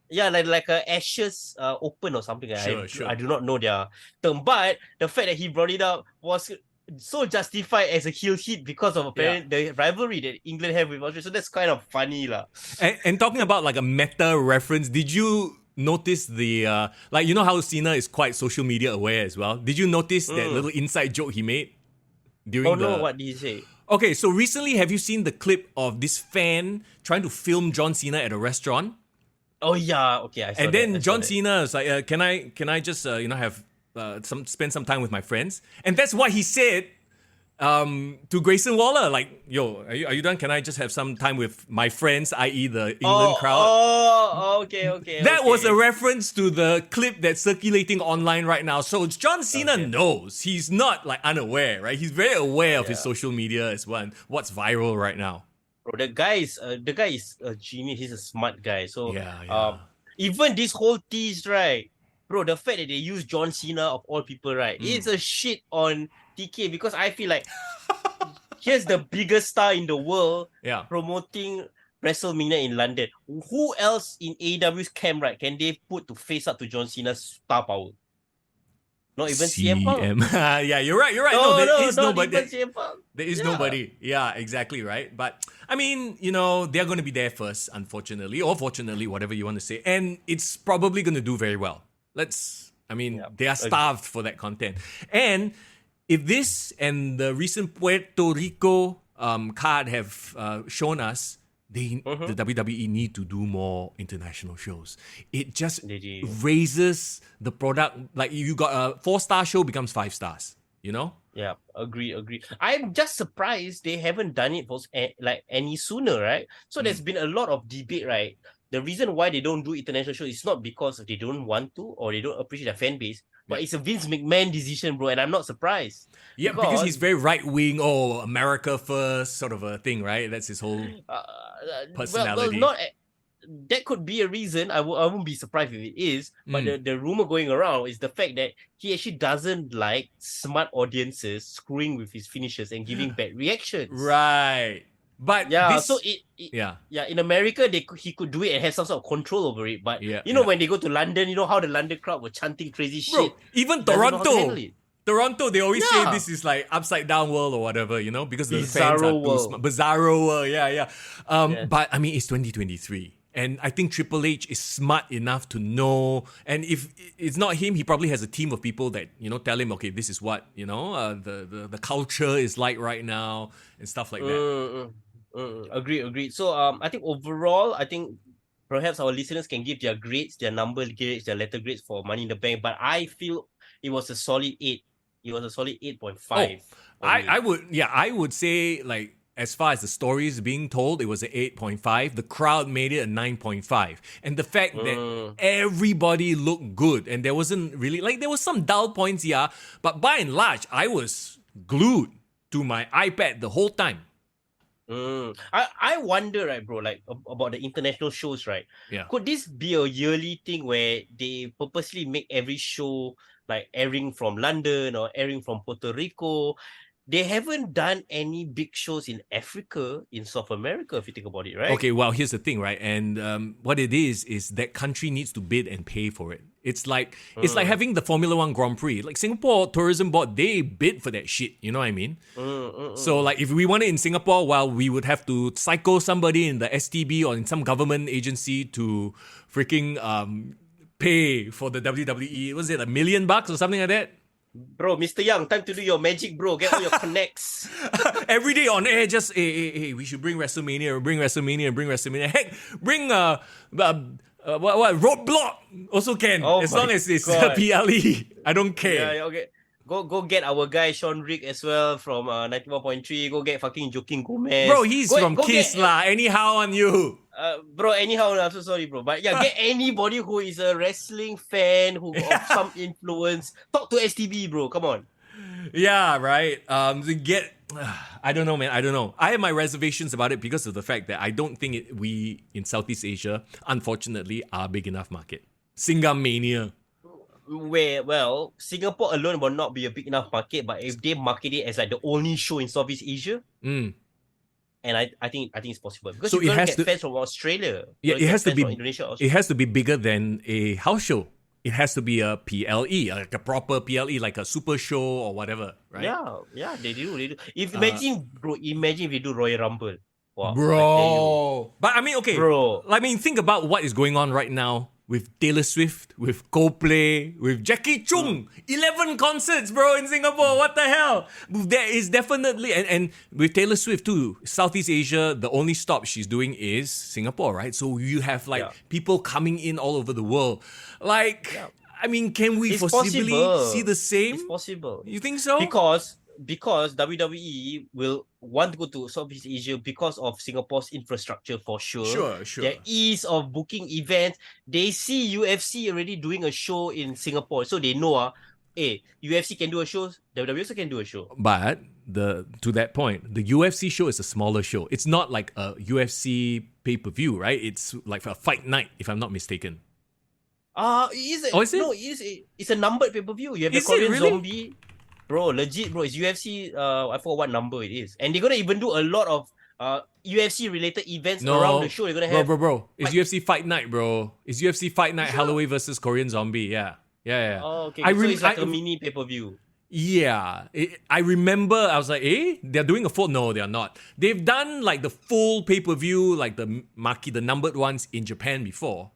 Yeah, like a Ashes Open or something. Sure. I do not know their term, but the fact that he brought it up was so justified as a heel hit because of the rivalry that England have with Australia. So that's kind of funny lah. And talking about like a meta reference, did you notice the like how Cena is quite social media aware as well? Did you notice that little inside joke he made during no, what did he say? Okay, so recently have you seen the clip of this fan trying to film John Cena at a restaurant? Oh yeah, okay. I saw and then that. John Cena is like, can I just have spend some time with my friends? And that's what he said to Grayson Waller. Like, yo, are you done? Can I just have some time with my friends, i.e. the England crowd? Oh, okay. That was a reference to the clip that's circulating online right now. So John Cena knows. He's not like unaware, right? He's very aware of his social media as well and what's viral right now. Bro, the guy is a genius. He's a smart guy. So even this whole tease, right, bro, the fact that they use John Cena of all people, right, it's a shit on TK because I feel like here's the biggest star in the world promoting WrestleMania in London. Who else in AEW's camp, right, can they put to face up to John Cena's star power? Not even CM Punk. Yeah, you're right. No, there is nobody. There is nobody. Yeah, exactly right. But I mean, they're going to be there first, unfortunately, or fortunately, whatever you want to say. And it's probably going to do very well. They are starved for that content. And if this and the recent Puerto Rico card have shown us, the WWE need to do more international shows. It just raises the product. Like you got a 4-star show becomes 5 stars, Yeah, agree. I'm just surprised they haven't done it for like any sooner, right? So there's been a lot of debate, right? The reason why they don't do international shows is not because they don't want to or they don't appreciate their fan base, but it's a Vince McMahon decision, bro, and I'm not surprised. Yeah, because he's very right-wing, America first sort of a thing, right? That's his whole personality. That could be a reason. I won't be surprised if it is. But the rumor going around is the fact that he actually doesn't like smart audiences screwing with his finishes and giving bad reactions. Right. But in America he could do it and have some sort of control over it. But when they go to London, how the London crowd were chanting crazy shit. Even Toronto, they always say this is like upside down world or whatever, because the fans are too smart. Bizarro world, But I mean, it's 2023. And I think Triple H is smart enough to know. And if it's not him, he probably has a team of people that, tell him, okay, this is what, the culture is like right now and stuff like that. Agreed. So I think overall, perhaps our listeners can give their grades, their number grades, their letter grades for Money in the Bank. But I feel it was a solid 8. It was a solid 8.5. I would say like, as far as the story is being told, it was an 8.5. The crowd made it a 9.5. And the fact that everybody looked good and there wasn't really, there was some dull points, but by and large, I was glued to my iPad the whole time. I wonder, right, bro, about the international shows, right? Yeah. Could this be a yearly thing where they purposely make every show like airing from London or airing from Puerto Rico? They haven't done any big shows in Africa, in South America, if you think about it, right? Okay, well, here's the thing, right? And what it is that country needs to bid and pay for it. It's like having the Formula One Grand Prix. Like Singapore Tourism Board, they bid for that shit. You know what I mean? So like if we want it in Singapore, well, we would have to psycho somebody in the STB or in some government agency to freaking pay for the WWE. Was it $1 million or something like that? Bro, Mr. Young, time to do your magic, bro. Get all your connects. Every day on air, just, hey, we should bring WrestleMania. Heck, bring What Roadblock also can, as long as it's PLE. I don't care. Yeah, okay. Go get our guy Sean Rick as well from 91.3. Go get fucking Joaquin Gomez. Bro, he's from Kiss lah. Anyhow on you. Bro, anyhow, I'm so sorry, bro. But yeah, get anybody who is a wrestling fan who of some influence. Talk to STB, bro. Come on. Yeah, right. To get, I don't know, man. I don't know. I have my reservations about it because of the fact that I don't think we in Southeast Asia, unfortunately, are a big enough market. Singamania. Well, Singapore alone will not be a big enough market, but if they market it as like the only show in Southeast Asia, and I think it's possible because so you can get fans from Australia. Yeah, it has to be Indonesia. It has to be bigger than a house show. It has to be a PLE, like a proper PLE, like a super show or whatever, right? Yeah, they do. Imagine if we do Royal Rumble, wow, bro. But I mean, okay, bro. I mean, think about what is going on right now. With Taylor Swift, with Coldplay, with Jackie Chung. 11 concerts, bro, in Singapore. What the hell? There is definitely... And with Taylor Swift too, Southeast Asia, the only stop she's doing is Singapore, right? So you have people coming in all over the world. I mean, can we possibly see the same? It's possible. You think so? Because WWE will want to go to Southeast Asia because of Singapore's infrastructure for sure. Sure. Their ease of booking events. They see UFC already doing a show in Singapore. So they know, UFC can do a show, WWE also can do a show. But to that point, the UFC show is a smaller show. It's not like a UFC pay-per-view, right? It's like a fight night, if I'm not mistaken. Is it? No, it's a numbered pay-per-view. You have the Korean Zombie. Bro, legit, bro. It's UFC. I forgot what number it is, and they're gonna even do a lot of UFC related events around the show. They're gonna have bro. It's UFC Fight Night, bro. It's UFC Fight Night. Holloway versus Korean Zombie. Yeah. Oh, okay. So it's like a mini pay-per-view. Yeah, I remember. I was like, they're doing a full. No, they're not. They've done like the full pay-per-view, like the numbered ones in Japan before.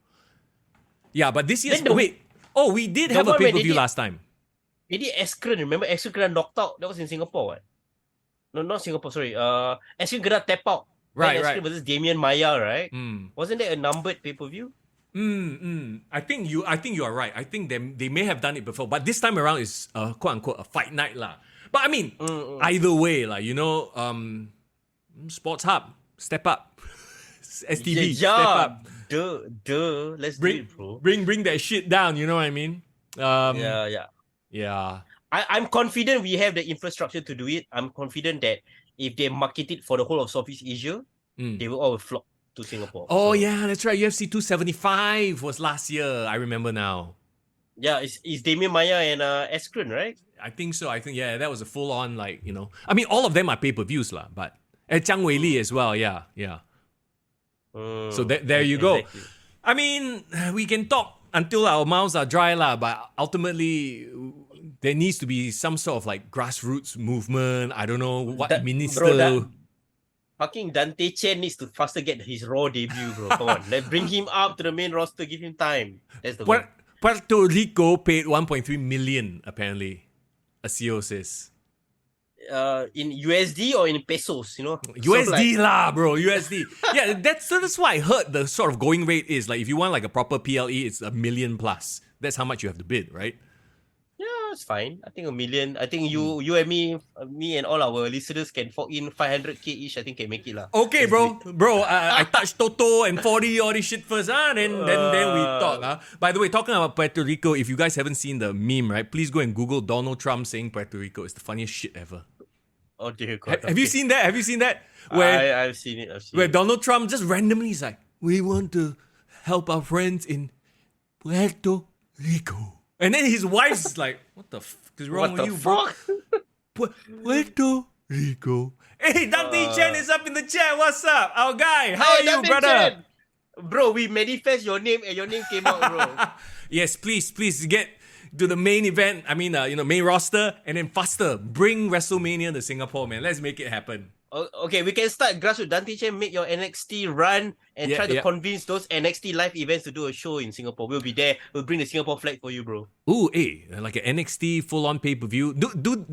Yeah, but this year's we did have a pay-per-view last time. They did Eskren, remember? Eskren got knocked out. That was in Singapore, what? No, not Singapore, sorry. Eskren got tap out. Right. Eskren versus Damian Maya, right? Wasn't that a numbered pay-per-view? I think you are right. I think they may have done it before, but this time around is quote-unquote a fight night lah. But I mean, either way, like, Sports Hub, step up. STB, step up. Duh. Let's do it, bro. Bring that shit down, you know what I mean? Yeah. I'm confident we have the infrastructure to do it. I'm confident that if they market it for the whole of Southeast Asia, they will all flock to Singapore. Oh, yeah, that's right. UFC 275 was last year. I remember now. Yeah, it's Damian Maya and Eskren, right? I think so. I think, that was a full-on, like, I mean, all of them are pay-per-views, lah, but Zhang Weili as well, yeah. So there you go. Exactly. I mean, we can talk until our mouths are dry, lah, but ultimately, there needs to be some sort of like grassroots movement. I don't know what minister. Fucking Dante Chen needs to faster get his Raw debut, bro. Come on, let's bring him up to the main roster. Give him time. That's the one. Puerto Rico paid 1.3 million apparently. A CEO says. In USD or in pesos, USD lah, bro. USD. Yeah, that's why I heard the sort of going rate is like if you want like a proper PLE, it's $1 million plus. That's how much you have to bid, right? Yeah, it's fine. I think $1 million. I think you and me and all our listeners can fork in 500k each. I think can make it lah. Okay, bro. I touched Toto and 40 all this shit first, then we talk. By the way, talking about Puerto Rico, if you guys haven't seen the meme, right? Please go and Google Donald Trump saying Puerto Rico. It's the funniest shit ever. Oh dear God. Have you seen that? I've seen it. Where Donald Trump just randomly is like, we want to help our friends in Puerto Rico. And then his wife's like, what the fuck is wrong with you, bro? Puerto Rico. Hey, Dante Chen is up in the chat. What's up? Our guy. How are you, brother? Chen. Bro, we manifest your name and your name came out, bro. Yes, please get to the main event. I mean, main roster, and then faster bring WrestleMania to Singapore, man. Let's make it happen. Okay, we can start grassroots. Dante Chen, make your NXT run and try to convince those NXT live events to do a show in Singapore. We'll be there. We'll bring the Singapore flag for you, bro. Ooh, like an NXT full-on pay-per-view. Do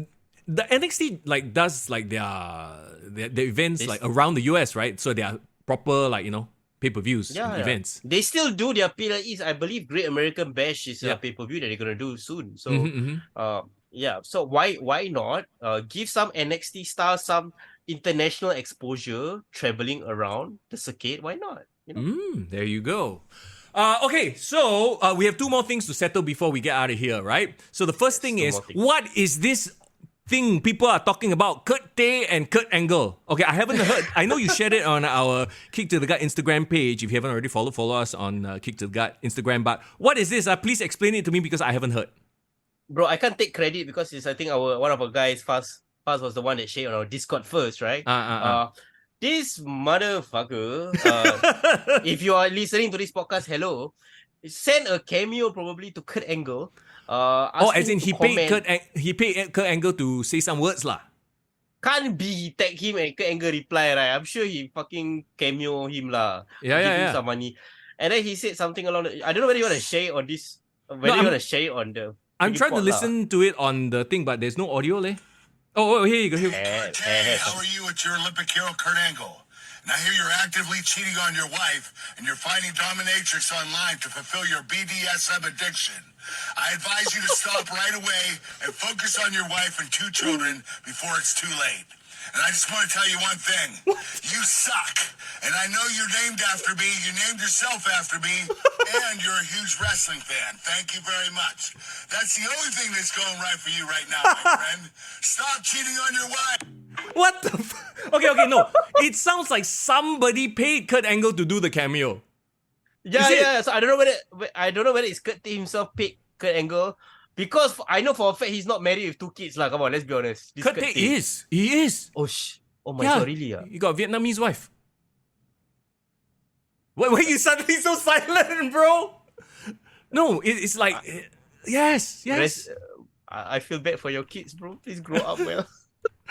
the NXT like does like their events like around the US, right? So they are proper, like, pay-per-views and events. They still do their PLEs. I believe Great American Bash is a pay-per-view that they're gonna do soon. So so why not give some NXT stars some international exposure, traveling around the circuit? Why not? There you go. Okay, so we have two more things to settle before we get out of here, right? So the first thing is, what is this thing people are talking about? Kurt Tay and Kurt Angle. Okay, I haven't heard. I know you shared it on our Kick to the Gut Instagram page. If you haven't already follow us on Kick to the Gut Instagram. But what is this? Please explain it to me because I haven't heard. Bro, I can't take credit because I think one of our guys, Fast was the one that shared on our Discord first, right? This motherfucker, if you are listening to this podcast, hello, send a cameo probably to Kurt Angle. As in he paid Kurt Angle to say some words lah. Can't be he tag him and Kurt Angle reply, right? I'm sure he fucking cameo him lah. Give him some money. And then he said something along the... I don't know whether you want to share it on this... Whether you want to share it on the... I'm trying to listen to it on the thing, but there's no audio leh. Oh, here you go. Hey, how are you with your Olympic hero, Kurt Angle? And I hear you're actively cheating on your wife and you're finding dominatrix online to fulfill your BDSM addiction. I advise you to stop right away and focus on your wife and 2 children before it's too late. And I just want to tell you one thing. You suck. And I know you're named after me. You named yourself after me. And you're a huge wrestling fan. Thank you very much. That's the only thing that's going right for you right now, my friend. Stop cheating on your wife. What the Okay, no. It sounds like somebody paid Kurt Angle to do the cameo. Yeah. So I don't know whether it's Kurt himself paid Kurt Angle. Because I know for a fact he's not married with 2 kids lah. Come on, let's be honest. Kurt is. He is. Oh my God, really? He got a Vietnamese wife. Why are you suddenly so silent, bro? No, it's like yes. I feel bad for your kids, bro. Please grow up well.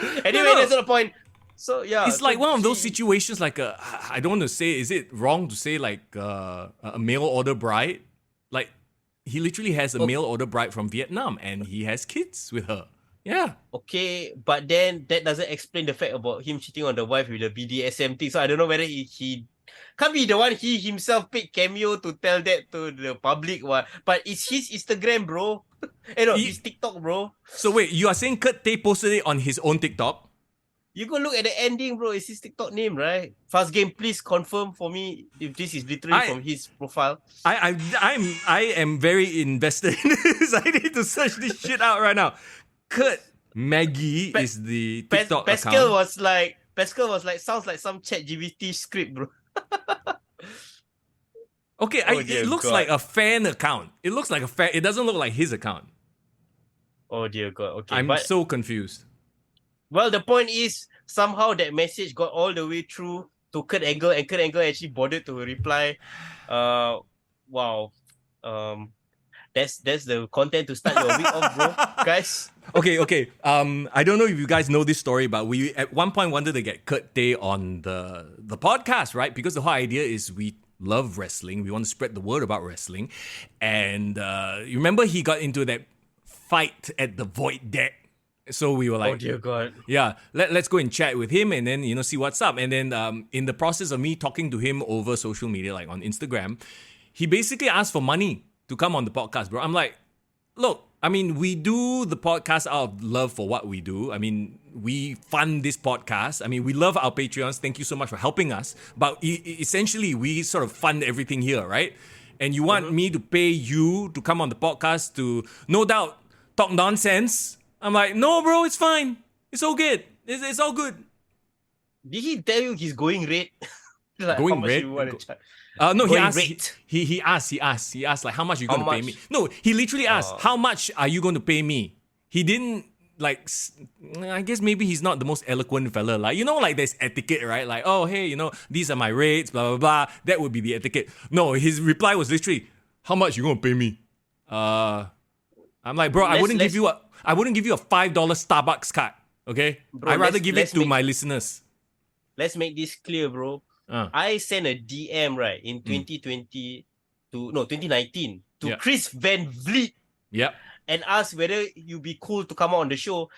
Anyway, that's not the point. So yeah, it's like one of those situations. Like I don't want to say. Is it wrong to say like a mail order bride? Like. He literally has a mail order bride from Vietnam and he has kids with her. Yeah. Okay, but then that doesn't explain the fact about him cheating on the wife with the BDSM thing. So I don't know whether he can't be the one he himself paid cameo to tell that to the public. But it's his Instagram, bro. His TikTok, bro. So wait, you are saying Kurt Tay posted it on his own TikTok? You go look at the ending, bro. It's his TikTok name, right? Fast Game, please confirm for me if this is literally from his profile. I am very invested in this. I need to search this shit out right now. Kurt Maggie is the TikTok Pascal account. was like sounds like some ChatGPT script, bro. Okay, it looks like a fan account. It looks like a fan. It doesn't look like his account. Oh dear God. Okay, I'm so confused. Well, the point is, somehow that message got all the way through to Kurt Angle, and Kurt Angle actually bothered to reply. Wow. That's the content to start your week off, bro, guys. Okay. I don't know if you guys know this story, but we at one point wanted to get Kurt Tay on the podcast, right? Because the whole idea is we love wrestling. We want to spread the word about wrestling. And you remember he got into that fight at the Void Deck. So we were like, oh dear God. Yeah, let's go and chat with him and then, see what's up. And then in the process of me talking to him over social media, like on Instagram, he basically asked for money to come on the podcast, bro. I'm like, look, I mean, we do the podcast out of love for what we do. I mean, we fund this podcast. I mean, we love our Patreons. Thank you so much for helping us. But essentially, we sort of fund everything here, right? And you want me to pay you to come on the podcast to, no doubt, talk nonsense. I'm like, no, bro, it's fine. It's all good. It's all good. Did he tell you he's going red? Like, going how much red? You want to no, he asked. He asked like, how much are you going to pay me? No, he literally asked, how much are you going to pay me? He didn't like. I guess maybe he's not the most eloquent fella. Like, like there's etiquette, right? Like, oh, hey, these are my rates, blah blah blah. That would be the etiquette. No, his reply was literally, how much you going to pay me? I'm like, bro, I wouldn't give you a $5 Starbucks card. Okay, bro, I'd rather give it to my listeners. Let's make this clear, bro. I sent a DM right in 2019 to Chris Van Vliet. Yep. And asked whether you'd be cool to come out on the show.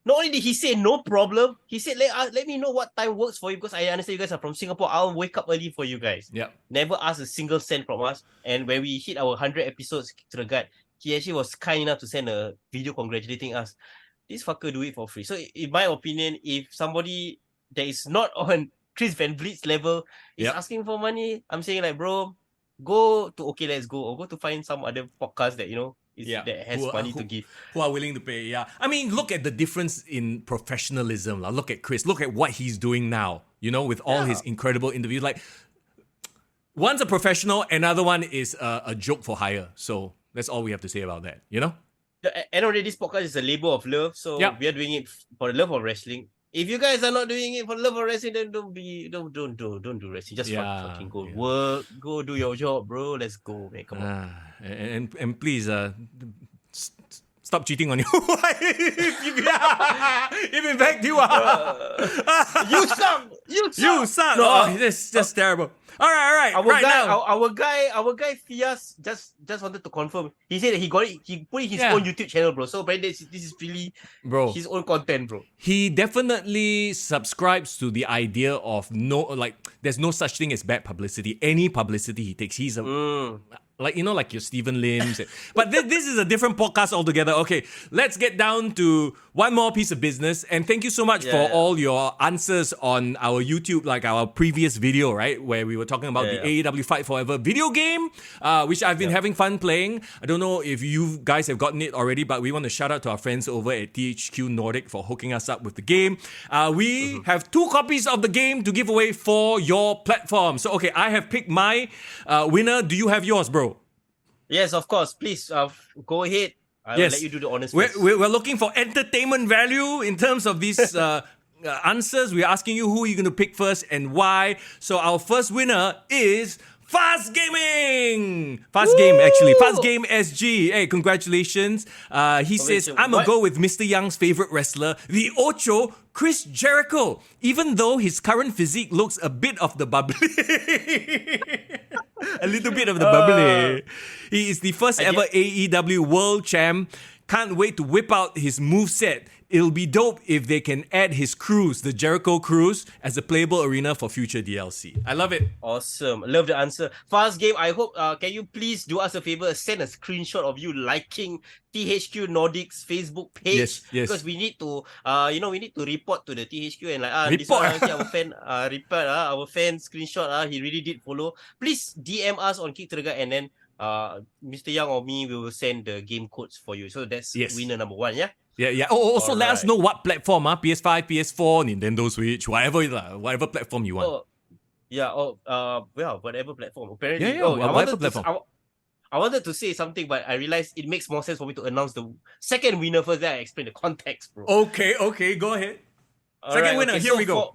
Not only did he say no problem, he said let me know what time works for you because I understand you guys are from Singapore. I'll wake up early for you guys. Yeah. Never asked a single cent from us. And when we hit our 100 episodes to the gut, he actually was kind enough to send a video congratulating us. This fucker do it for free. So in my opinion, if somebody that is not on Chris Van Vliet's level is asking for money, I'm saying like, bro, go to OK Let's Go or go to find some other podcast that that has money to give. Who are willing to pay, yeah. I mean, look at the difference in professionalism. Look at Chris. Look at what he's doing now, with all his incredible interviews. Like, one's a professional, another one is a joke for hire. So that's all we have to say about that, The end of the day, this podcast is a labor of love. So we are doing it for the love of wrestling. If you guys are not doing it for the love of wrestling, then don't do wrestling. Just fucking go work, go do your job, bro. Let's go, man. Come on. And please, stop cheating on your wife. If in fact you are, you suck. You suck. No, this just terrible. All right. Our guy Fias just wanted to confirm. He said that he got it. He put it his own YouTube channel, bro. So apparently this is really his own content, bro. He definitely subscribes to the idea of there's no such thing as bad publicity. Any publicity he takes, he's a like your Stephen Lims. But this is a different podcast altogether. Okay, let's get down to one more piece of business. And thank you so much for all your answers on our YouTube, like our previous video, right? Where we were talking about the AEW Fight Forever video game, which I've been having fun playing. I don't know if you guys have gotten it already, but we want to shout out to our friends over at THQ Nordic for hooking us up with the game. We have 2 copies of the game to give away for your platform. So, okay, I have picked my winner. Do you have yours, bro? Yes, of course. Please go ahead. I'll let you do the honors. We're looking for entertainment value in terms of these answers. We're asking you who you're going to pick first and why. So our first winner is Fast Gaming! Fast Game SG. Hey, congratulations. He says, I'm going to go with Mr. Young's favorite wrestler, the Ocho, Chris Jericho, even though his current physique looks a bit of the bubbly. A little bit of the bubbly. He is the first ever AEW World Champ. Can't wait to whip out his moveset. It'll be dope if they can add his cruise, the Jericho Cruise, as a playable arena for future DLC. I love it. Awesome. Love the answer. Fast Game, I hope, can you please do us a favor, send a screenshot of you liking THQ Nordic's Facebook page? Yes. Because we need to, we need to report to the THQ and this one, our fan, our fan screenshot, he really did follow. Please DM us on Kick to the Gut and then Mr. Young or me, we will send the game codes for you. So that's winner number 1, yeah? Yeah. Oh, also let us know what platform, PS5, PS4, Nintendo Switch, whatever platform you want. Whatever platform. Apparently, whatever platform. I wanted to say something, but I realized it makes more sense for me to announce the second winner first. Then I explain the context, bro. Okay, go ahead. Second winner, here we go.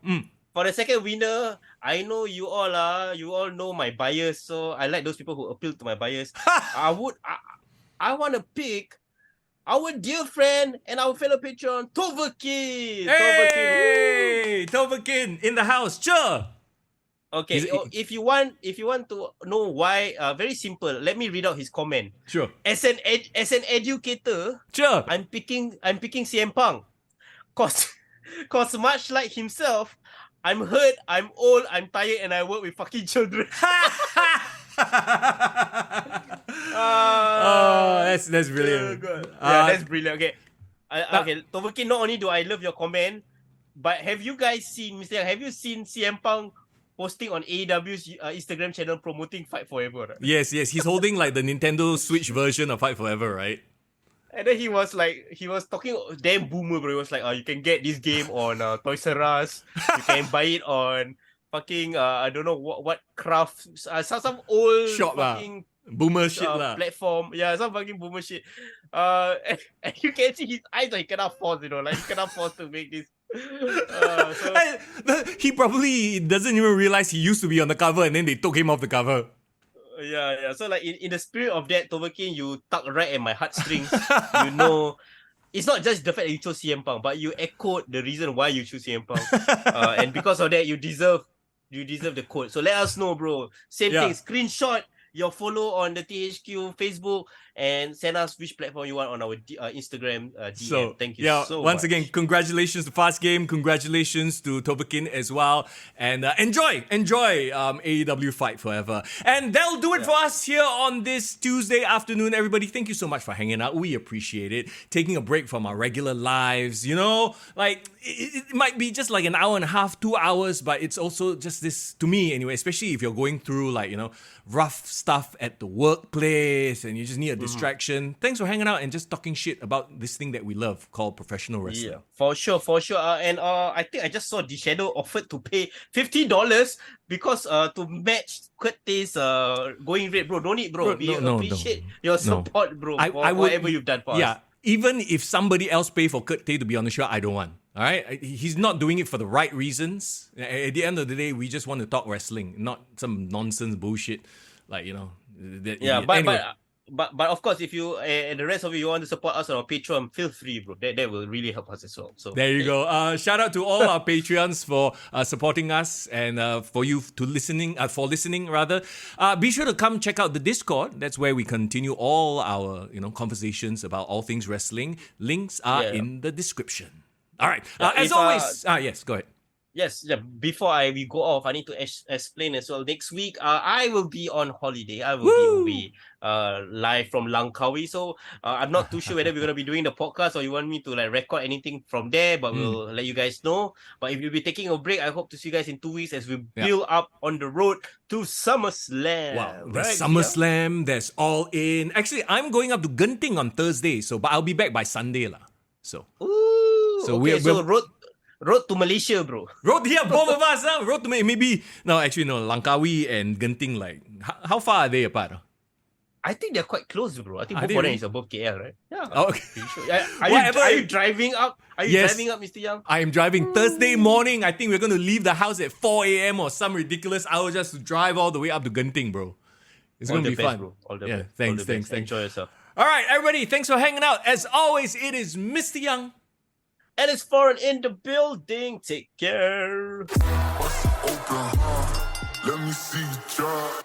For the second winner, I know you all know my bias, so I like those people who appeal to my bias. I want to pick our dear friend and our fellow patron, Toverkin. Hey, Toverkin in the house, sure. Okay, if you want to know why, very simple. Let me read out his comment. Sure. As an educator, sure. I'm picking CM Punk, cause much like himself, I'm hurt, I'm old, I'm tired, and I work with fucking children. That's brilliant. That's brilliant. Okay, okay. Toverkin, not only do I love your comment, but have you guys seen, Mr. Yang, have you seen CM Punk posting on AEW's Instagram channel promoting Fight Forever? Right? Yes. He's holding like the Nintendo Switch version of Fight Forever, right? And then he was talking damn boomer, bro. He was like, you can get this game on Toys R Us. You can buy it on fucking I don't know what craft some old shop fucking boomer shit platform. Yeah, some fucking boomer shit. And you can see his eyes, like he cannot force, like he cannot force to make this. He probably doesn't even realize he used to be on the cover and then they took him off the cover. Yeah. So like in the spirit of that, Toverkin, you tug right at my heartstrings. It's not just the fact that you chose CM Punk, but you echoed the reason why you choose CM Punk. And because of that, you deserve the code. So let us know, bro. Same thing. Screenshot your follow on the THQ Facebook and send us which platform you want on our Instagram DM. So, Thank you yeah, so once much. again, congratulations to Fast Game. Congratulations to Tobakin as well. And enjoy AEW Fight Forever. And that'll do it for us here on this Tuesday afternoon. Everybody, thank you so much for hanging out. We appreciate it. Taking a break from our regular lives, like it might be just like an hour and a half, 2 hours, but it's also just this, to me anyway, especially if you're going through like, rough stuff at the workplace and you just need a distraction. Thanks for hanging out and just talking shit about this thing that we love called professional wrestling. Yeah, for sure. And I think I just saw the Shadow offered to pay $50 because to match Kurt's going rate, bro. Don't need, bro. We appreciate your support, bro. For whatever you've done for us. Yeah, even if somebody else pay for Kurt Tay to be on the show, I don't want. All right, he's not doing it for the right reasons. At the end of the day, we just want to talk wrestling, not some nonsense bullshit, like Anyway. But of course, if you and the rest of you want to support us on our Patreon, feel free, bro. That will really help us as well. So there you go. Shout out to all our Patreons for supporting us and for you to listening. Be sure to come check out the Discord. That's where we continue all our conversations about all things wrestling. Links are in the description. All right. As always, yes, go ahead. Yes, before we go off, I need to explain as well. Next week, I will be on holiday. I will be live from Langkawi. So I'm not too sure whether we're going to be doing the podcast or you want me to like record anything from there, but we'll let you guys know. But if you'll be taking a break, I hope to see you guys in 2 weeks as we build up on the road to SummerSlam. Wow, there's SummerSlam, there's All In. Actually, I'm going up to Genting on Thursday, but I'll be back by Sunday lah. So, road to Malaysia, bro. Both of us, road to maybe. No, actually, no. Langkawi and Genting, like, how far are they apart? I think they're quite close, bro. I think both of them is above KL, right? Yeah. Oh, okay. Sure. Are you driving up? Driving up, Mr. Young? I am driving Thursday morning. I think we're going to leave the house at 4 a.m. or some ridiculous hour just to drive all the way up to Genting, bro. It's going to be fun. Bro. All the best. Thanks. Enjoy yourself. All right, everybody. Thanks for hanging out. As always, it is Mr. Young. And it's Foreign in the building. Take care. Let me see you try.